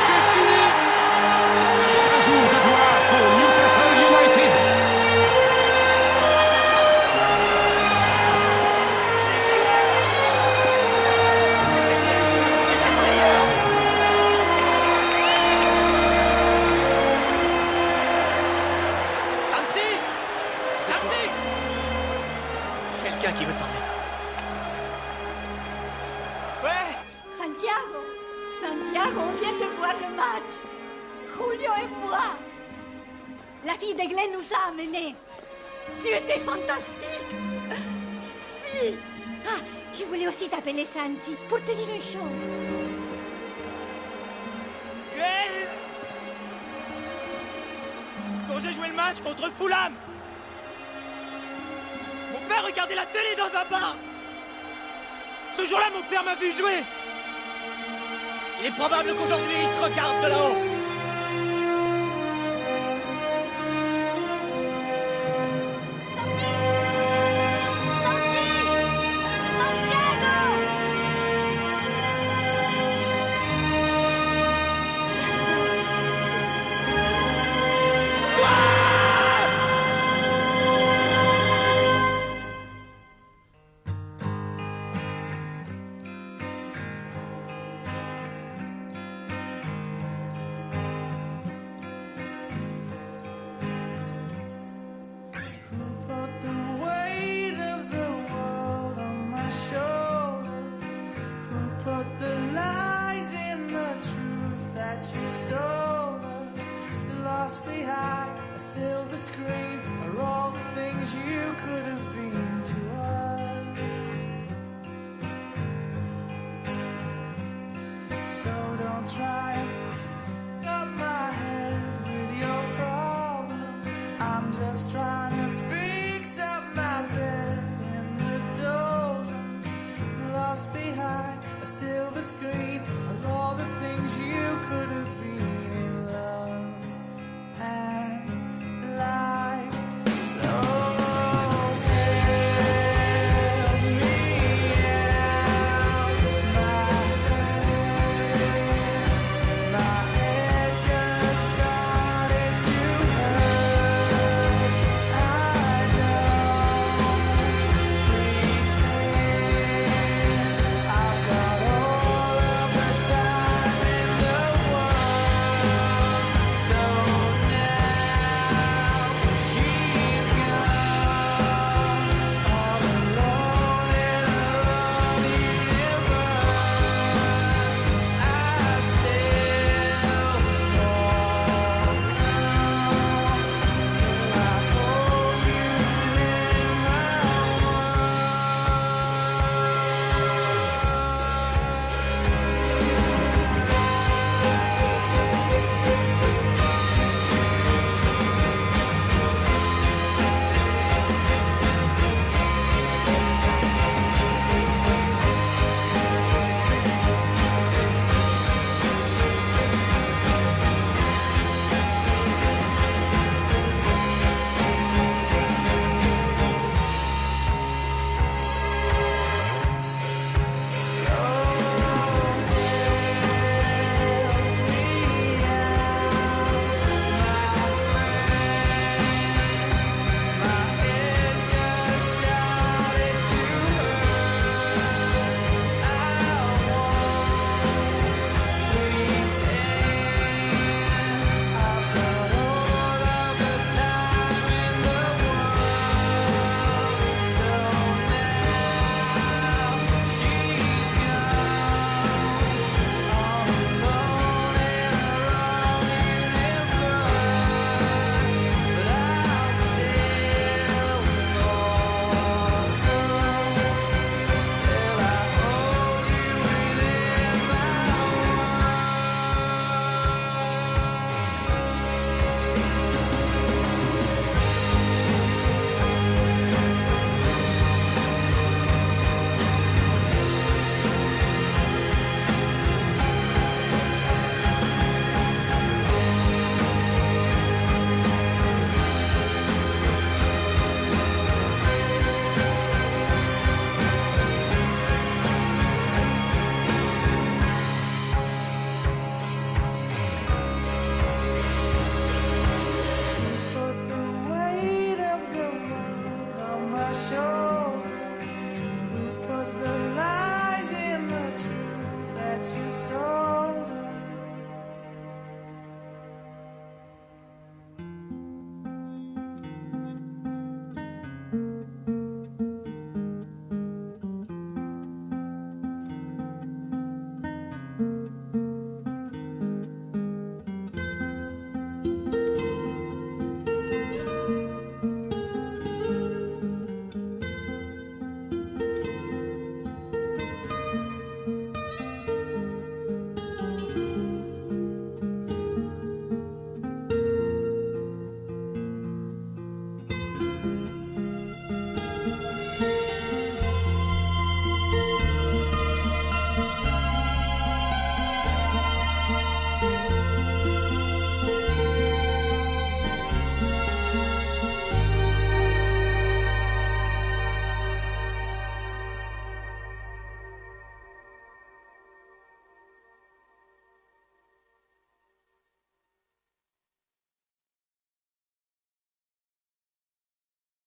c'est fini! C'est un jour de gloire pour Newcastle United! Qui veut te parler? Ouais! Santiago, on vient de voir le match. Julio et moi. La fille de Glenn nous a amenés. Tu étais fantastique. Si. Ah, je voulais aussi t'appeler Santi pour te dire une chose. Glenn! Quand j'ai joué le match contre Fulham, mon père regardait la télé dans un bar. Ce jour-là, mon père m'a vu jouer. Il est probable qu'aujourd'hui, il te regarde de là-haut. Santi! could have been to us. So don't try and up my head with your problems. I'm just trying to fix up my bed in the doldrums, lost behind a silver screen of all the things you could have been in love and life. So help me out, my friend. My head just started to hurt. I don't pretend I've got all of the time in the world. So now she's gone, all alone in her own universe. I still walk till I hold you in my put the weight of the world on my shoulders.